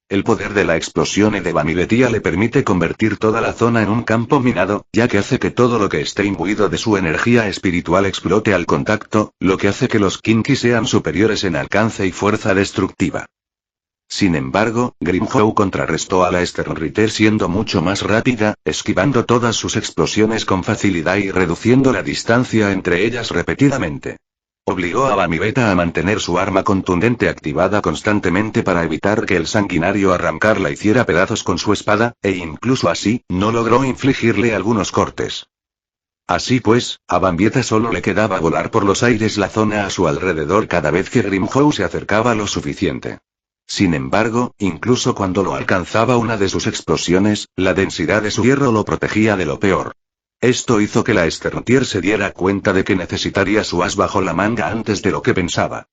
El poder de la explosión de Bamibetia le permite convertir toda la zona en un campo minado, ya que hace que todo lo que esté imbuido de su energía espiritual explote al contacto, lo que hace que los Kinki sean superiores en alcance y fuerza destructiva. Sin embargo, Grimhou contrarrestó a la Sternritter siendo mucho más rápida, esquivando todas sus explosiones con facilidad y reduciendo la distancia entre ellas repetidamente. Obligó a Bamibeta a mantener su arma contundente activada constantemente para evitar que el sanguinario arrancar la hiciera pedazos con su espada, e incluso así, no logró infligirle algunos cortes. Así pues, a Bambieta solo le quedaba volar por los aires la zona a su alrededor cada vez que Grimhou se acercaba lo suficiente. Sin embargo, incluso cuando lo alcanzaba una de sus explosiones, la densidad de su hierro lo protegía de lo peor. Esto hizo que la Sternritter se diera cuenta de que necesitaría su as bajo la manga antes de lo que pensaba.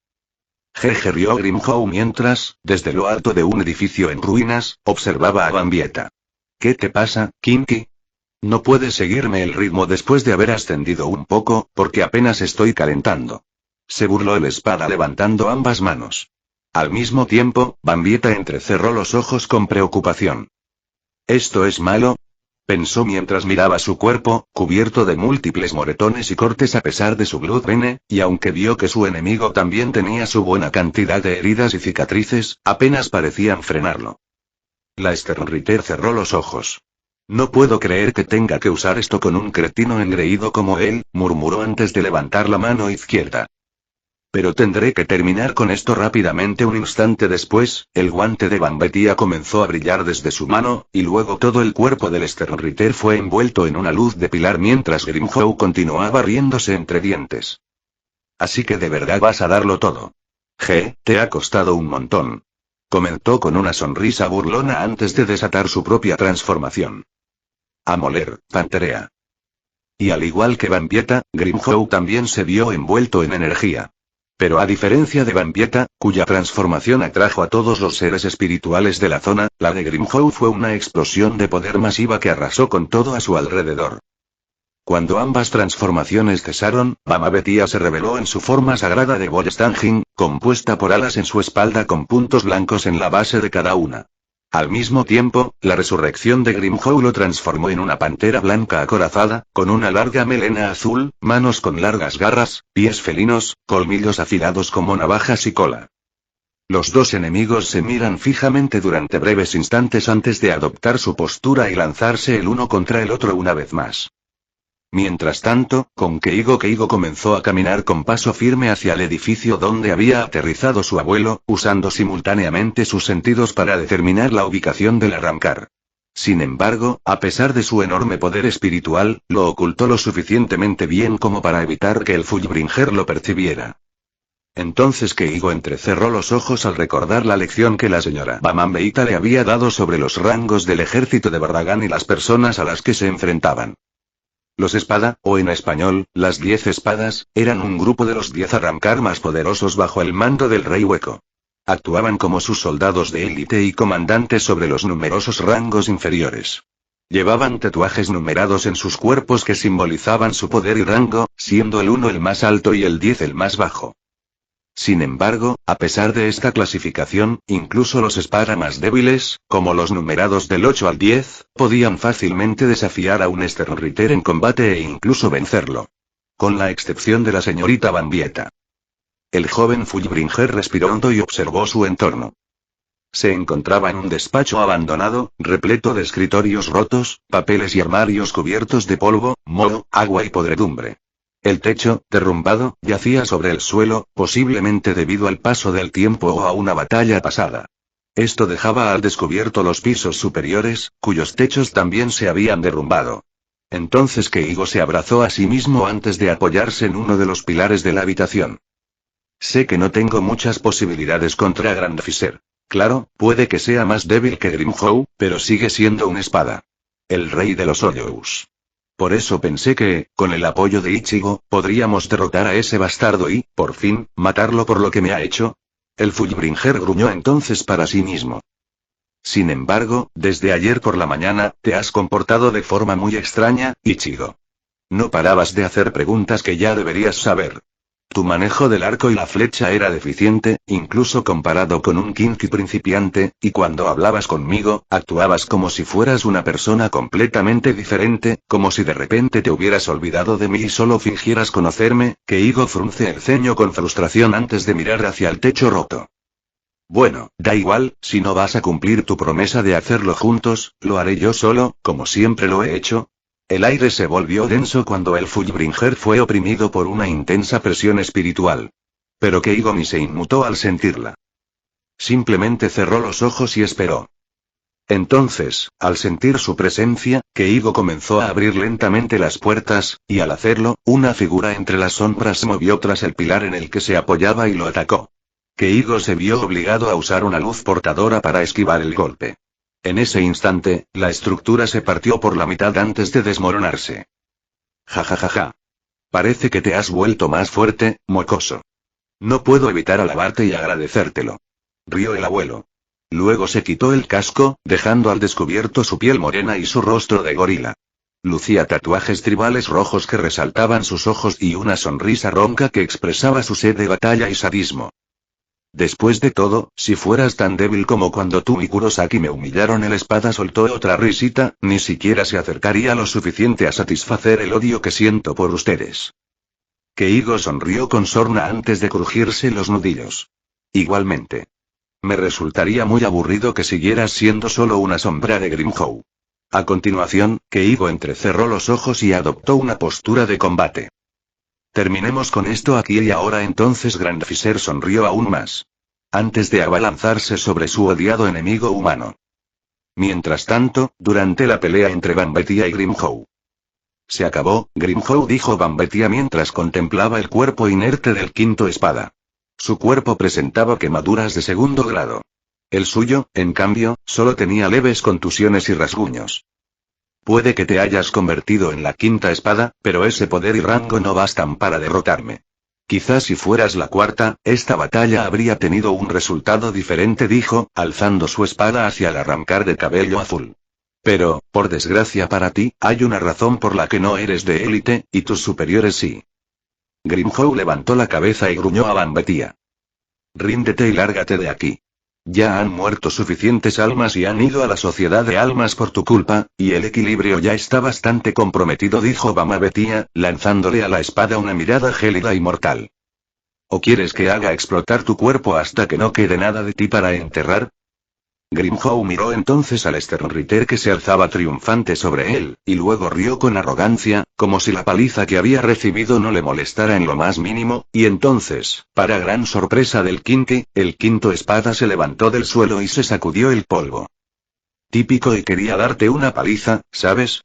Jeje, rió Grimhou mientras, desde lo alto de un edificio en ruinas, observaba a Bambieta. ¿Qué te pasa, Kinki? No puedes seguirme el ritmo después de haber ascendido un poco, porque apenas estoy calentando. Se burló el espada levantando ambas manos. Al mismo tiempo, Bambieta entrecerró los ojos con preocupación. ¿Esto es malo?, pensó mientras miraba su cuerpo, cubierto de múltiples moretones y cortes a pesar de su Bloodbane, y aunque vio que su enemigo también tenía su buena cantidad de heridas y cicatrices, apenas parecían frenarlo. La Sternritter cerró los ojos. No puedo creer que tenga que usar esto con un cretino engreído como él, murmuró antes de levantar la mano izquierda. Pero tendré que terminar con esto rápidamente. Un instante después, el guante de Bambetia comenzó a brillar desde su mano, y luego todo el cuerpo del Sternritter fue envuelto en una luz de pilar mientras Grimhow continuaba riéndose entre dientes. Así que de verdad vas a darlo todo. Te ha costado un montón. Comentó con una sonrisa burlona antes de desatar su propia transformación. A moler, Panterea. Y al igual que Bambieta, Grimhow también se vio envuelto en energía. Pero a diferencia de Bambieta, cuya transformación atrajo a todos los seres espirituales de la zona, la de Grimhow fue una explosión de poder masiva que arrasó con todo a su alrededor. Cuando ambas transformaciones cesaron, Bambetia se reveló en su forma sagrada de Bolstangin, compuesta por alas en su espalda con puntos blancos en la base de cada una. Al mismo tiempo, la resurrección de Grimhow lo transformó en una pantera blanca acorazada, con una larga melena azul, manos con largas garras, pies felinos, colmillos afilados como navajas y cola. Los dos enemigos se miran fijamente durante breves instantes antes de adoptar su postura y lanzarse el uno contra el otro una vez más. Mientras tanto, Keigo comenzó a caminar con paso firme hacia el edificio donde había aterrizado su abuelo, usando simultáneamente sus sentidos para determinar la ubicación del arrancar. Sin embargo, a pesar de su enorme poder espiritual, lo ocultó lo suficientemente bien como para evitar que el Fullbringer lo percibiera. Entonces Keigo entrecerró los ojos al recordar la lección que la señora Bambeita le había dado sobre los rangos del ejército de Barragán y las personas a las que se enfrentaban. Los Espada, o en español, las 10 espadas, eran un grupo de los 10 arrancar más poderosos bajo el mando del Rey Hueco. Actuaban como sus soldados de élite y comandantes sobre los numerosos rangos inferiores. Llevaban tatuajes numerados en sus cuerpos que simbolizaban su poder y rango, siendo el 1 el más alto y el 10 el más bajo. Sin embargo, a pesar de esta clasificación, incluso los espada más débiles, como los numerados del 8 al 10, podían fácilmente desafiar a un Sternritter en combate e incluso vencerlo. Con la excepción de la señorita Bambieta. El joven Fullbringer respiró hondo y observó su entorno. Se encontraba en un despacho abandonado, repleto de escritorios rotos, papeles y armarios cubiertos de polvo, moho, agua y podredumbre. El techo, derrumbado, yacía sobre el suelo, posiblemente debido al paso del tiempo o a una batalla pasada. Esto dejaba al descubierto los pisos superiores, cuyos techos también se habían derrumbado. Entonces Keigo se abrazó a sí mismo antes de apoyarse en uno de los pilares de la habitación. Sé que no tengo muchas posibilidades contra Grandfisher. Claro, puede que sea más débil que Grimhow, pero sigue siendo una espada. El rey de los Hoyous. Por eso pensé que, con el apoyo de Ichigo, podríamos derrotar a ese bastardo y, por fin, matarlo por lo que me ha hecho. El Fullbringer gruñó entonces para sí mismo. Sin embargo, desde ayer por la mañana, te has comportado de forma muy extraña, Ichigo. No parabas de hacer preguntas que ya deberías saber. Tu manejo del arco y la flecha era deficiente, incluso comparado con un Kinki principiante, y cuando hablabas conmigo, actuabas como si fueras una persona completamente diferente, como si de repente te hubieras olvidado de mí y solo fingieras conocerme. Keigo frunce el ceño con frustración antes de mirar hacia el techo roto. Bueno, da igual, si no vas a cumplir tu promesa de hacerlo juntos, lo haré yo solo, como siempre lo he hecho. El aire se volvió denso cuando el Fullbringer fue oprimido por una intensa presión espiritual. Pero Keigo ni se inmutó al sentirla. Simplemente cerró los ojos y esperó. Entonces, al sentir su presencia, Keigo comenzó a abrir lentamente las puertas, y al hacerlo, una figura entre las sombras se movió tras el pilar en el que se apoyaba y lo atacó. Keigo se vio obligado a usar una luz portadora para esquivar el golpe. En ese instante, la estructura se partió por la mitad antes de desmoronarse. Ja. Parece que te has vuelto más fuerte, mocoso. No puedo evitar alabarte y agradecértelo. Rió el abuelo. Luego se quitó el casco, dejando al descubierto su piel morena y su rostro de gorila. Lucía tatuajes tribales rojos que resaltaban sus ojos y una sonrisa ronca que expresaba su sed de batalla y sadismo. Después de todo, si fueras tan débil como cuando tú y Kurosaki me humillaron, el espada soltó otra risita, ni siquiera se acercaría lo suficiente a satisfacer el odio que siento por ustedes. Keigo sonrió con sorna antes de crujirse los nudillos. Igualmente. Me resultaría muy aburrido que siguieras siendo solo una sombra de Grimhow. A continuación, Keigo entrecerró los ojos y adoptó una postura de combate. Terminemos con esto aquí y ahora. Entonces Grandfisher sonrió aún más. Antes de abalanzarse sobre su odiado enemigo humano. Mientras tanto, durante la pelea entre Vanbetia y Grimhow. Se acabó, Grimhow, dijo Vanbetia mientras contemplaba el cuerpo inerte del quinto espada. Su cuerpo presentaba quemaduras de segundo grado. El suyo, en cambio, solo tenía leves contusiones y rasguños. Puede que te hayas convertido en la quinta espada, pero ese poder y rango no bastan para derrotarme. Quizás si fueras la cuarta, esta batalla habría tenido un resultado diferente, dijo, alzando su espada hacia el arrancar de cabello azul. Pero, por desgracia para ti, hay una razón por la que no eres de élite, y tus superiores sí. Grimhow levantó la cabeza y gruñó a Vanbetia. Ríndete y lárgate de aquí. Ya han muerto suficientes almas y han ido a la sociedad de almas por tu culpa, y el equilibrio ya está bastante comprometido, dijo Vanbetia, lanzándole a la espada una mirada gélida y mortal. ¿O quieres que haga explotar tu cuerpo hasta que no quede nada de ti para enterrar? Grimhow miró entonces al Sternritter que se alzaba triunfante sobre él, y luego rió con arrogancia, como si la paliza que había recibido no le molestara en lo más mínimo, y entonces, para gran sorpresa del Kinky, el quinto espada se levantó del suelo y se sacudió el polvo. Típico, y quería darte una paliza, ¿sabes?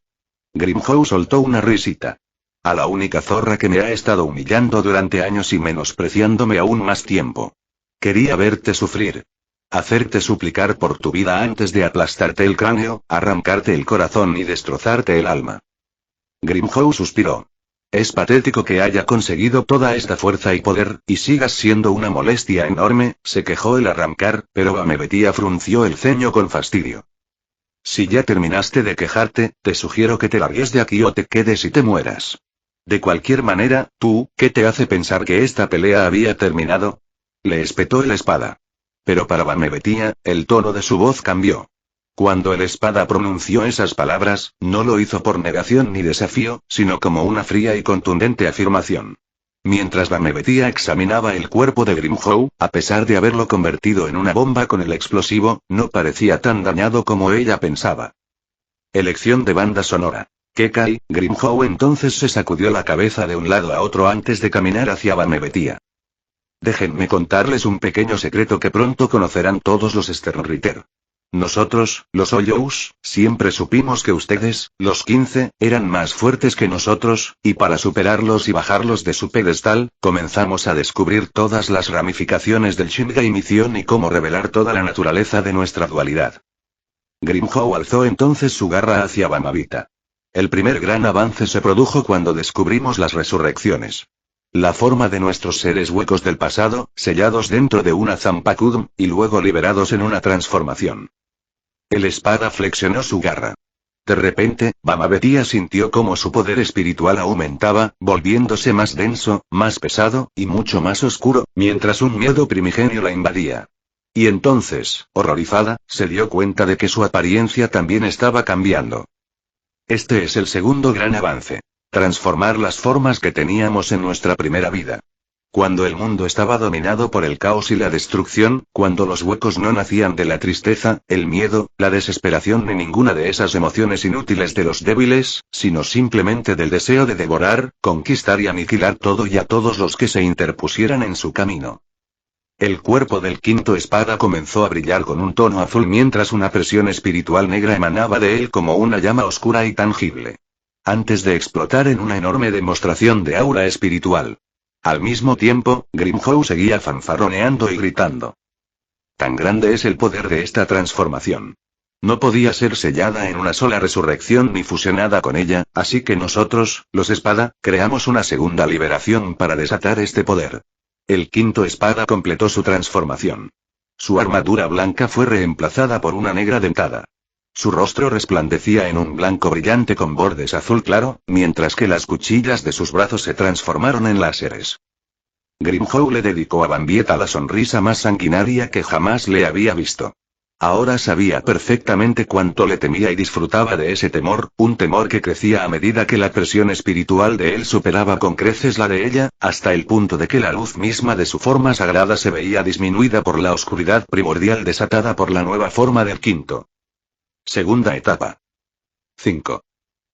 Grimhow soltó una risita. A la única zorra que me ha estado humillando durante años y menospreciándome aún más tiempo. Quería verte sufrir. Hacerte suplicar por tu vida antes de aplastarte el cráneo, arrancarte el corazón y destrozarte el alma. Grimhow suspiró. Es patético que haya conseguido toda esta fuerza y poder, y sigas siendo una molestia enorme, se quejó el arrancar, pero Vanbetia frunció el ceño con fastidio. Si ya terminaste de quejarte, te sugiero que te largues de aquí o te quedes y te mueras. De cualquier manera, tú, ¿qué te hace pensar que esta pelea había terminado? Le espetó el espada. Pero para Vanbetia, el tono de su voz cambió. Cuando el espada pronunció esas palabras, no lo hizo por negación ni desafío, sino como una fría y contundente afirmación. Mientras Vanbetia examinaba el cuerpo de Grimhow, a pesar de haberlo convertido en una bomba con el explosivo, no parecía tan dañado como ella pensaba. Elección de banda sonora. Kekai, Grimhow entonces se sacudió la cabeza de un lado a otro antes de caminar hacia Vanbetia. Déjenme contarles un pequeño secreto que pronto conocerán todos los Sternritter. Nosotros, los Hoyous, siempre supimos que ustedes, los 15, eran más fuertes que nosotros, y para superarlos y bajarlos de su pedestal, comenzamos a descubrir todas las ramificaciones del Shingai Misión y cómo revelar toda la naturaleza de nuestra dualidad. Grimhow alzó entonces su garra hacia Vanbetia. El primer gran avance se produjo cuando descubrimos las resurrecciones. La forma de nuestros seres huecos del pasado, sellados dentro de una Zanpakudo, y luego liberados en una transformación. El espada flexionó su garra. De repente, Vanbetia sintió como su poder espiritual aumentaba, volviéndose más denso, más pesado, y mucho más oscuro, mientras un miedo primigenio la invadía. Y entonces, horrorizada, se dio cuenta de que su apariencia también estaba cambiando. Este es el segundo gran avance. Transformar las formas que teníamos en nuestra primera vida. Cuando el mundo estaba dominado por el caos y la destrucción, cuando los huecos no nacían de la tristeza, el miedo, la desesperación ni ninguna de esas emociones inútiles de los débiles, sino simplemente del deseo de devorar, conquistar y aniquilar todo y a todos los que se interpusieran en su camino. El cuerpo del quinto espada comenzó a brillar con un tono azul mientras una presión espiritual negra emanaba de él como una llama oscura y tangible. Antes de explotar en una enorme demostración de aura espiritual. Al mismo tiempo, Grimhow seguía fanfarroneando y gritando. Tan grande es el poder de esta transformación. No podía ser sellada en una sola resurrección ni fusionada con ella, así que nosotros, los espada, creamos una segunda liberación para desatar este poder. El quinto espada completó su transformación. Su armadura blanca fue reemplazada por una negra dentada. Su rostro resplandecía en un blanco brillante con bordes azul claro, mientras que las cuchillas de sus brazos se transformaron en láseres. Grimhow le dedicó a Vanbetia la sonrisa más sanguinaria que jamás le había visto. Ahora sabía perfectamente cuánto le temía y disfrutaba de ese temor, un temor que crecía a medida que la presión espiritual de él superaba con creces la de ella, hasta el punto de que la luz misma de su forma sagrada se veía disminuida por la oscuridad primordial desatada por la nueva forma del quinto. Segunda etapa. 5.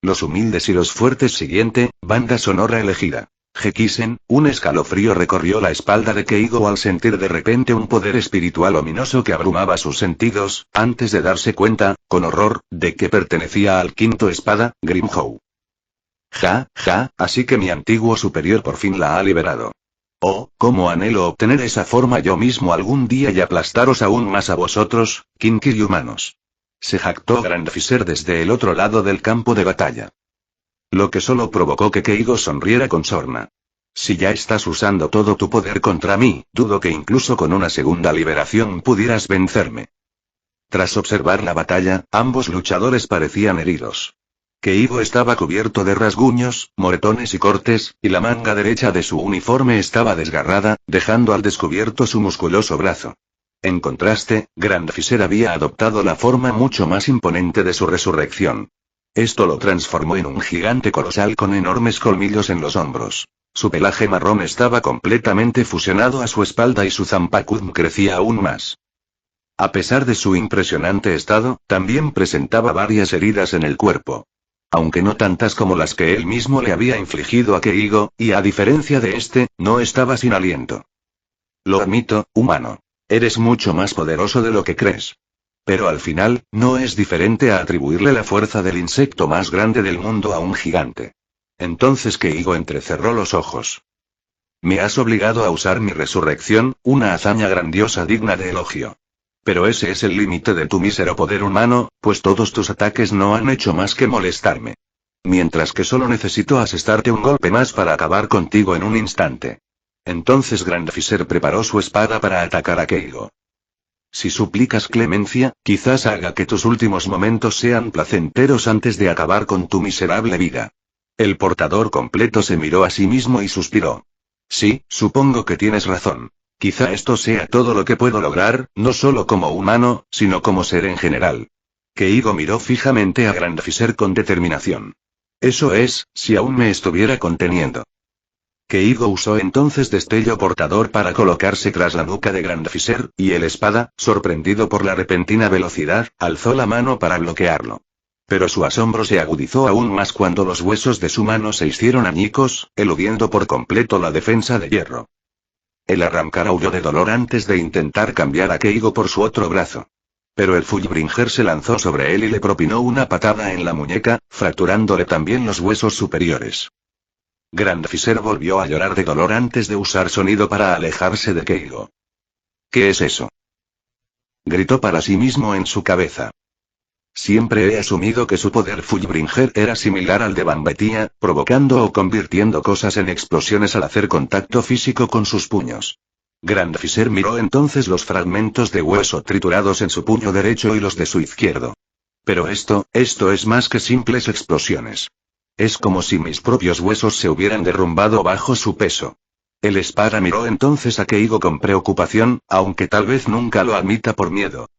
Los humildes y los fuertes. Siguiente, banda sonora elegida. Gekisen, un escalofrío recorrió la espalda de Keigo al sentir de repente un poder espiritual ominoso que abrumaba sus sentidos, antes de darse cuenta, con horror, de que pertenecía al quinto espada, Grimhow. Así que mi antiguo superior por fin la ha liberado. Oh, cómo anhelo obtener esa forma yo mismo algún día y aplastaros aún más a vosotros, Kinky humanos. Se jactó Grandfisher desde el otro lado del campo de batalla. Lo que solo provocó que Keigo sonriera con sorna. Si ya estás usando todo tu poder contra mí, dudo que incluso con una segunda liberación pudieras vencerme. Tras observar la batalla, ambos luchadores parecían heridos. Keigo estaba cubierto de rasguños, moretones y cortes, y la manga derecha de su uniforme estaba desgarrada, dejando al descubierto su musculoso brazo. En contraste, Grandfisher había adoptado la forma mucho más imponente de su resurrección. Esto lo transformó en un gigante colosal con enormes colmillos en los hombros. Su pelaje marrón estaba completamente fusionado a su espalda y su zampacudm crecía aún más. A pesar de su impresionante estado, también presentaba varias heridas en el cuerpo. Aunque no tantas como las que él mismo le había infligido a Keigo, y a diferencia de este, no estaba sin aliento. Lo admito, humano. Eres mucho más poderoso de lo que crees. Pero al final, no es diferente a atribuirle la fuerza del insecto más grande del mundo a un gigante. Entonces Keigo entrecerró los ojos. Me has obligado a usar mi resurrección, una hazaña grandiosa digna de elogio. Pero ese es el límite de tu mísero poder humano, pues todos tus ataques no han hecho más que molestarme. Mientras que solo necesito asestarte un golpe más para acabar contigo en un instante. Entonces Grandfisher preparó su espada para atacar a Keigo. Si suplicas clemencia, quizás haga que tus últimos momentos sean placenteros antes de acabar con tu miserable vida. El portador completo se miró a sí mismo y suspiró. Sí, supongo que tienes razón. Quizá esto sea todo lo que puedo lograr, no solo como humano, sino como ser en general. Keigo miró fijamente a Grandfisher con determinación. Eso es, si aún me estuviera conteniendo. Keigo usó entonces destello portador para colocarse tras la nuca de Grandfisher, y el espada, sorprendido por la repentina velocidad, alzó la mano para bloquearlo. Pero su asombro se agudizó aún más cuando los huesos de su mano se hicieron añicos, eludiendo por completo la defensa de hierro. El arrancar aulló de dolor antes de intentar cambiar a Keigo por su otro brazo. Pero el Fullbringer se lanzó sobre él y le propinó una patada en la muñeca, fracturándole también los huesos superiores. Grandfisher volvió a llorar de dolor antes de usar sonido para alejarse de Keigo. ¿Qué es eso?, gritó para sí mismo en su cabeza. Siempre he asumido que su poder Fullbringer era similar al de Bambetia, provocando o convirtiendo cosas en explosiones al hacer contacto físico con sus puños. Grandfisher miró entonces los fragmentos de hueso triturados en su puño derecho y los de su izquierdo. Pero esto es más que simples explosiones. Es como si mis propios huesos se hubieran derrumbado bajo su peso. El espada miró entonces a Keigo con preocupación, aunque tal vez nunca lo admita por miedo.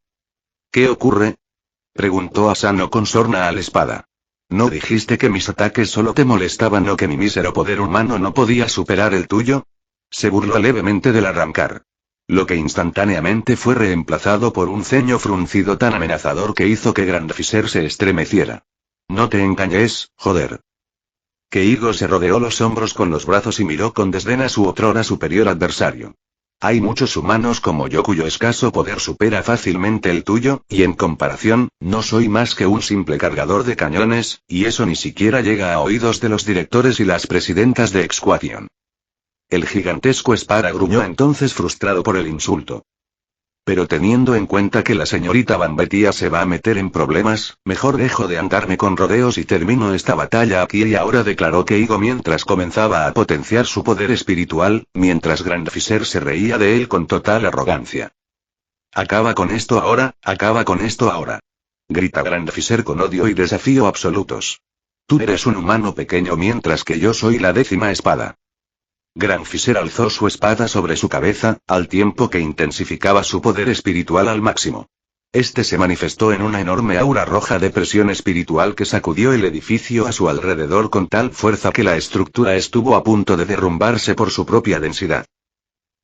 ¿Qué ocurre?, preguntó Asano con sorna al espada. ¿No dijiste que mis ataques solo te molestaban o que mi mísero poder humano no podía superar el tuyo? Se burló levemente del arrancar. Lo que instantáneamente fue reemplazado por un ceño fruncido tan amenazador que hizo que Grandfisher se estremeciera. No te engañes, joder. Keigo se rodeó los hombros con los brazos y miró con desdén a su otrora superior adversario. Hay muchos humanos como yo cuyo escaso poder supera fácilmente el tuyo, y en comparación, no soy más que un simple cargador de cañones, y eso ni siquiera llega a oídos de los directores y las presidentas de Exquation. El gigantesco espada gruñó entonces frustrado por el insulto. Pero teniendo en cuenta que la señorita Bambetia se va a meter en problemas, mejor dejo de andarme con rodeos y termino esta batalla aquí y ahora, declaró Keigo mientras comenzaba a potenciar su poder espiritual, mientras Grandfisher se reía de él con total arrogancia. Acaba con esto ahora, grita Grandfisher con odio y desafío absolutos. Tú eres un humano pequeño mientras que yo soy la 10ª espada. Grandfisher alzó su espada sobre su cabeza, al tiempo que intensificaba su poder espiritual al máximo. Este se manifestó en una enorme aura roja de presión espiritual que sacudió el edificio a su alrededor con tal fuerza que la estructura estuvo a punto de derrumbarse por su propia densidad.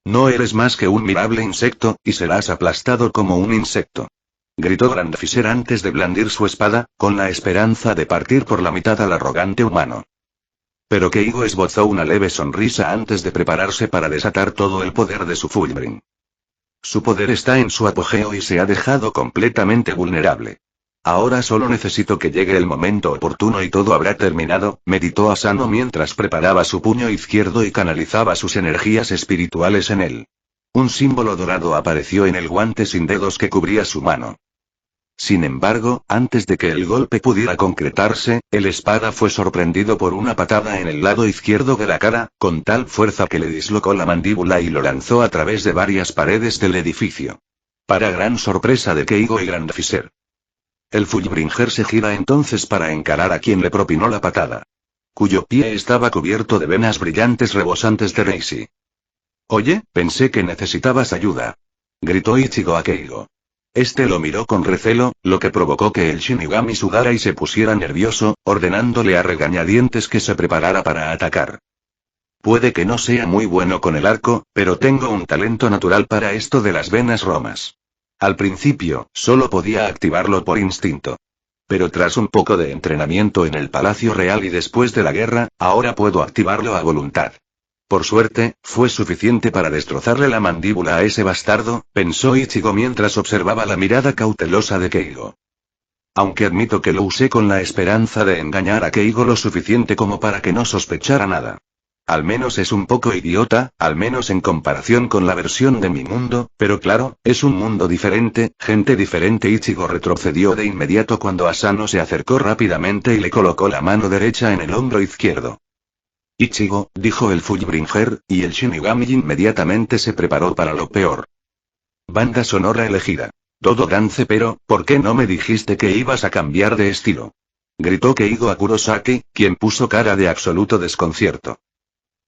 No eres más que un mirable insecto, y serás aplastado como un insecto. gritó Grandfisher antes de blandir su espada, con la esperanza de partir por la mitad al arrogante humano. Pero Keigo esbozó una leve sonrisa antes de prepararse para desatar todo el poder de su Fullbring. Su poder está en su apogeo y se ha dejado completamente vulnerable. Ahora solo necesito que llegue el momento oportuno y todo habrá terminado, meditó Asano mientras preparaba su puño izquierdo y canalizaba sus energías espirituales en él. Un símbolo dorado apareció en el guante sin dedos que cubría su mano. Sin embargo, antes de que el golpe pudiera concretarse, el espada fue sorprendido por una patada en el lado izquierdo de la cara, con tal fuerza que le dislocó la mandíbula y lo lanzó a través de varias paredes del edificio. Para gran sorpresa de Keigo y Grandfisher. El Fullbringer se gira entonces para encarar a quien le propinó la patada. Cuyo pie estaba cubierto de venas brillantes rebosantes de Reishi. Oye, pensé que necesitabas ayuda. Gritó Ichigo a Keigo. Este lo miró con recelo, lo que provocó que el Shinigami sudara y se pusiera nervioso, ordenándole a regañadientes que se preparara para atacar. Puede que no sea muy bueno con el arco, pero tengo un talento natural para esto de las venas romas. Al principio, solo podía activarlo por instinto. Pero tras un poco de entrenamiento en el Palacio Real y después de la guerra, ahora puedo activarlo a voluntad. Por suerte, fue suficiente para destrozarle la mandíbula a ese bastardo, pensó Ichigo mientras observaba la mirada cautelosa de Keigo. Aunque admito que lo usé con la esperanza de engañar a Keigo lo suficiente como para que no sospechara nada. Al menos es un poco idiota, al menos en comparación con la versión de mi mundo, pero claro, es un mundo diferente, gente diferente. Ichigo retrocedió de inmediato cuando Asano se acercó rápidamente y le colocó la mano derecha en el hombro izquierdo. Ichigo, dijo el Fullbringer, y el Shinigami inmediatamente se preparó para lo peor. Banda sonora elegida. Todo Dance, pero, ¿por qué no me dijiste que ibas a cambiar de estilo? Gritó Keigo a Kurosaki, quien puso cara de absoluto desconcierto.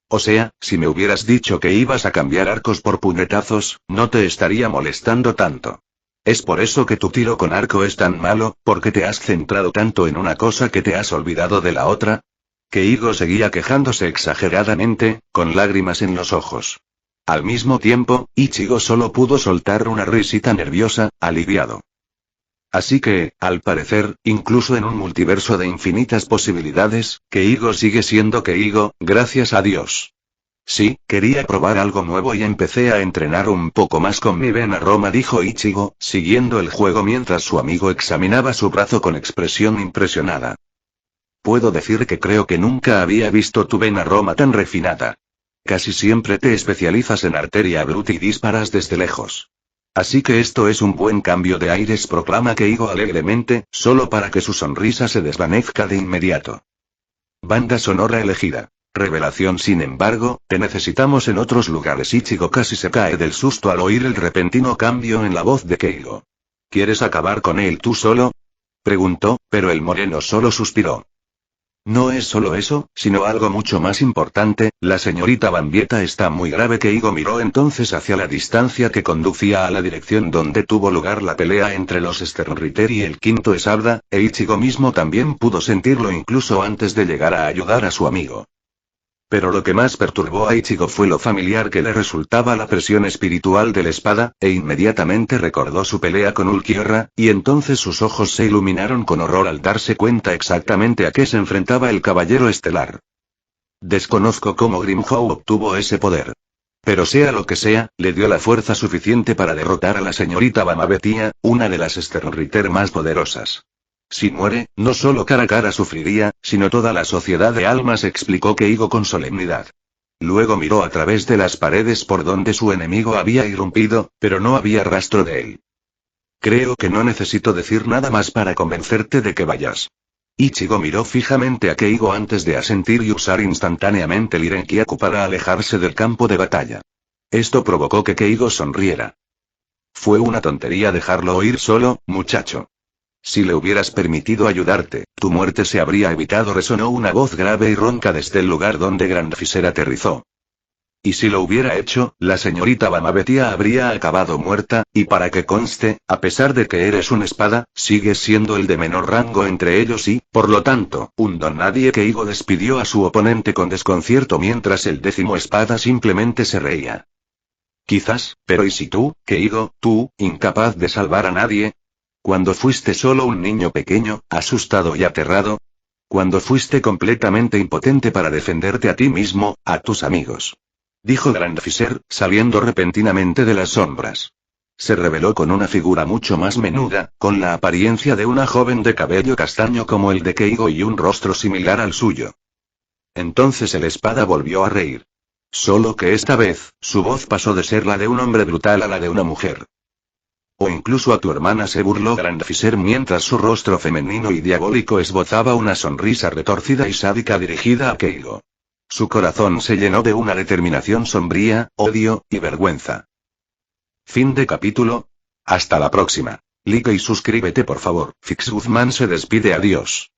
O sea, si me hubieras dicho que ibas a cambiar arcos por puñetazos, no te estaría molestando tanto. ¿Es por eso que tu tiro con arco es tan malo, porque te has centrado tanto en una cosa que te has olvidado de la otra? Keigo seguía quejándose exageradamente, con lágrimas en los ojos. Al mismo tiempo, Ichigo solo pudo soltar una risita nerviosa, aliviado. Así que, al parecer, incluso en un multiverso de infinitas posibilidades, Keigo sigue siendo Keigo, gracias a Dios. Sí, quería probar algo nuevo y empecé a entrenar un poco más con mi vena Roma, dijo Ichigo, siguiendo el juego mientras su amigo examinaba su brazo con expresión impresionada. Puedo decir que creo que nunca había visto tu vena Roma tan refinada. Casi siempre te especializas en arteria bruta y disparas desde lejos. Así que esto es un buen cambio de aires, proclama Keigo alegremente, solo para que su sonrisa se desvanezca de inmediato. Banda sonora elegida. Revelación. Sin embargo, te necesitamos en otros lugares. Ichigo casi se cae del susto al oír el repentino cambio en la voz de Keigo. ¿Quieres acabar con él tú solo? Preguntó, pero el moreno solo suspiró. No es solo eso, sino algo mucho más importante, la señorita Bambieta está muy grave. Keigo miró entonces hacia la distancia que conducía a la dirección donde tuvo lugar la pelea entre los Sternritter y el quinto Esabda, e Ichigo mismo también pudo sentirlo incluso antes de llegar a ayudar a su amigo. Pero lo que más perturbó a Ichigo fue lo familiar que le resultaba la presión espiritual de la espada, e inmediatamente recordó su pelea con Ulquiorra, y entonces sus ojos se iluminaron con horror al darse cuenta exactamente a qué se enfrentaba el caballero estelar. Desconozco cómo Grimhow obtuvo ese poder. Pero sea lo que sea, le dio la fuerza suficiente para derrotar a la señorita Bamabetia, una de las Sternritter más poderosas. Si muere, no solo cara a cara sufriría, sino toda la sociedad de almas, explicó Keigo con solemnidad. Luego miró a través de las paredes por donde su enemigo había irrumpido, pero no había rastro de él. Creo que no necesito decir nada más para convencerte de que vayas. Ichigo miró fijamente a Keigo antes de asentir y usar instantáneamente el Irenkyaku para alejarse del campo de batalla. Esto provocó que Keigo sonriera. Fue una tontería dejarlo ir solo, muchacho. Si le hubieras permitido ayudarte, tu muerte se habría evitado, resonó una voz grave y ronca desde el lugar donde Grandfisher aterrizó. Y si lo hubiera hecho, la señorita Bamabetia habría acabado muerta, y para que conste, a pesar de que eres un espada, sigues siendo el de menor rango entre ellos y, por lo tanto, un don nadie. Keigo despidió a su oponente con desconcierto mientras el 10º espada simplemente se reía. Quizás, pero ¿y si tú, Keigo, tú, incapaz de salvar a nadie? Cuando fuiste solo un niño pequeño, asustado y aterrado. Cuando fuiste completamente impotente para defenderte a ti mismo, a tus amigos. Dijo Grandfisher, saliendo repentinamente de las sombras. Se reveló con una figura mucho más menuda, con la apariencia de una joven de cabello castaño como el de Keigo y un rostro similar al suyo. Entonces el espada volvió a reír. Solo que esta vez, su voz pasó de ser la de un hombre brutal a la de una mujer. O incluso a tu hermana, se burló Grandfisher mientras su rostro femenino y diabólico esbozaba una sonrisa retorcida y sádica dirigida a Keigo. Su corazón se llenó de una determinación sombría, odio y vergüenza. Fin de capítulo. Hasta la próxima. Like y suscríbete por favor. Fix Guzmán se despide, adiós.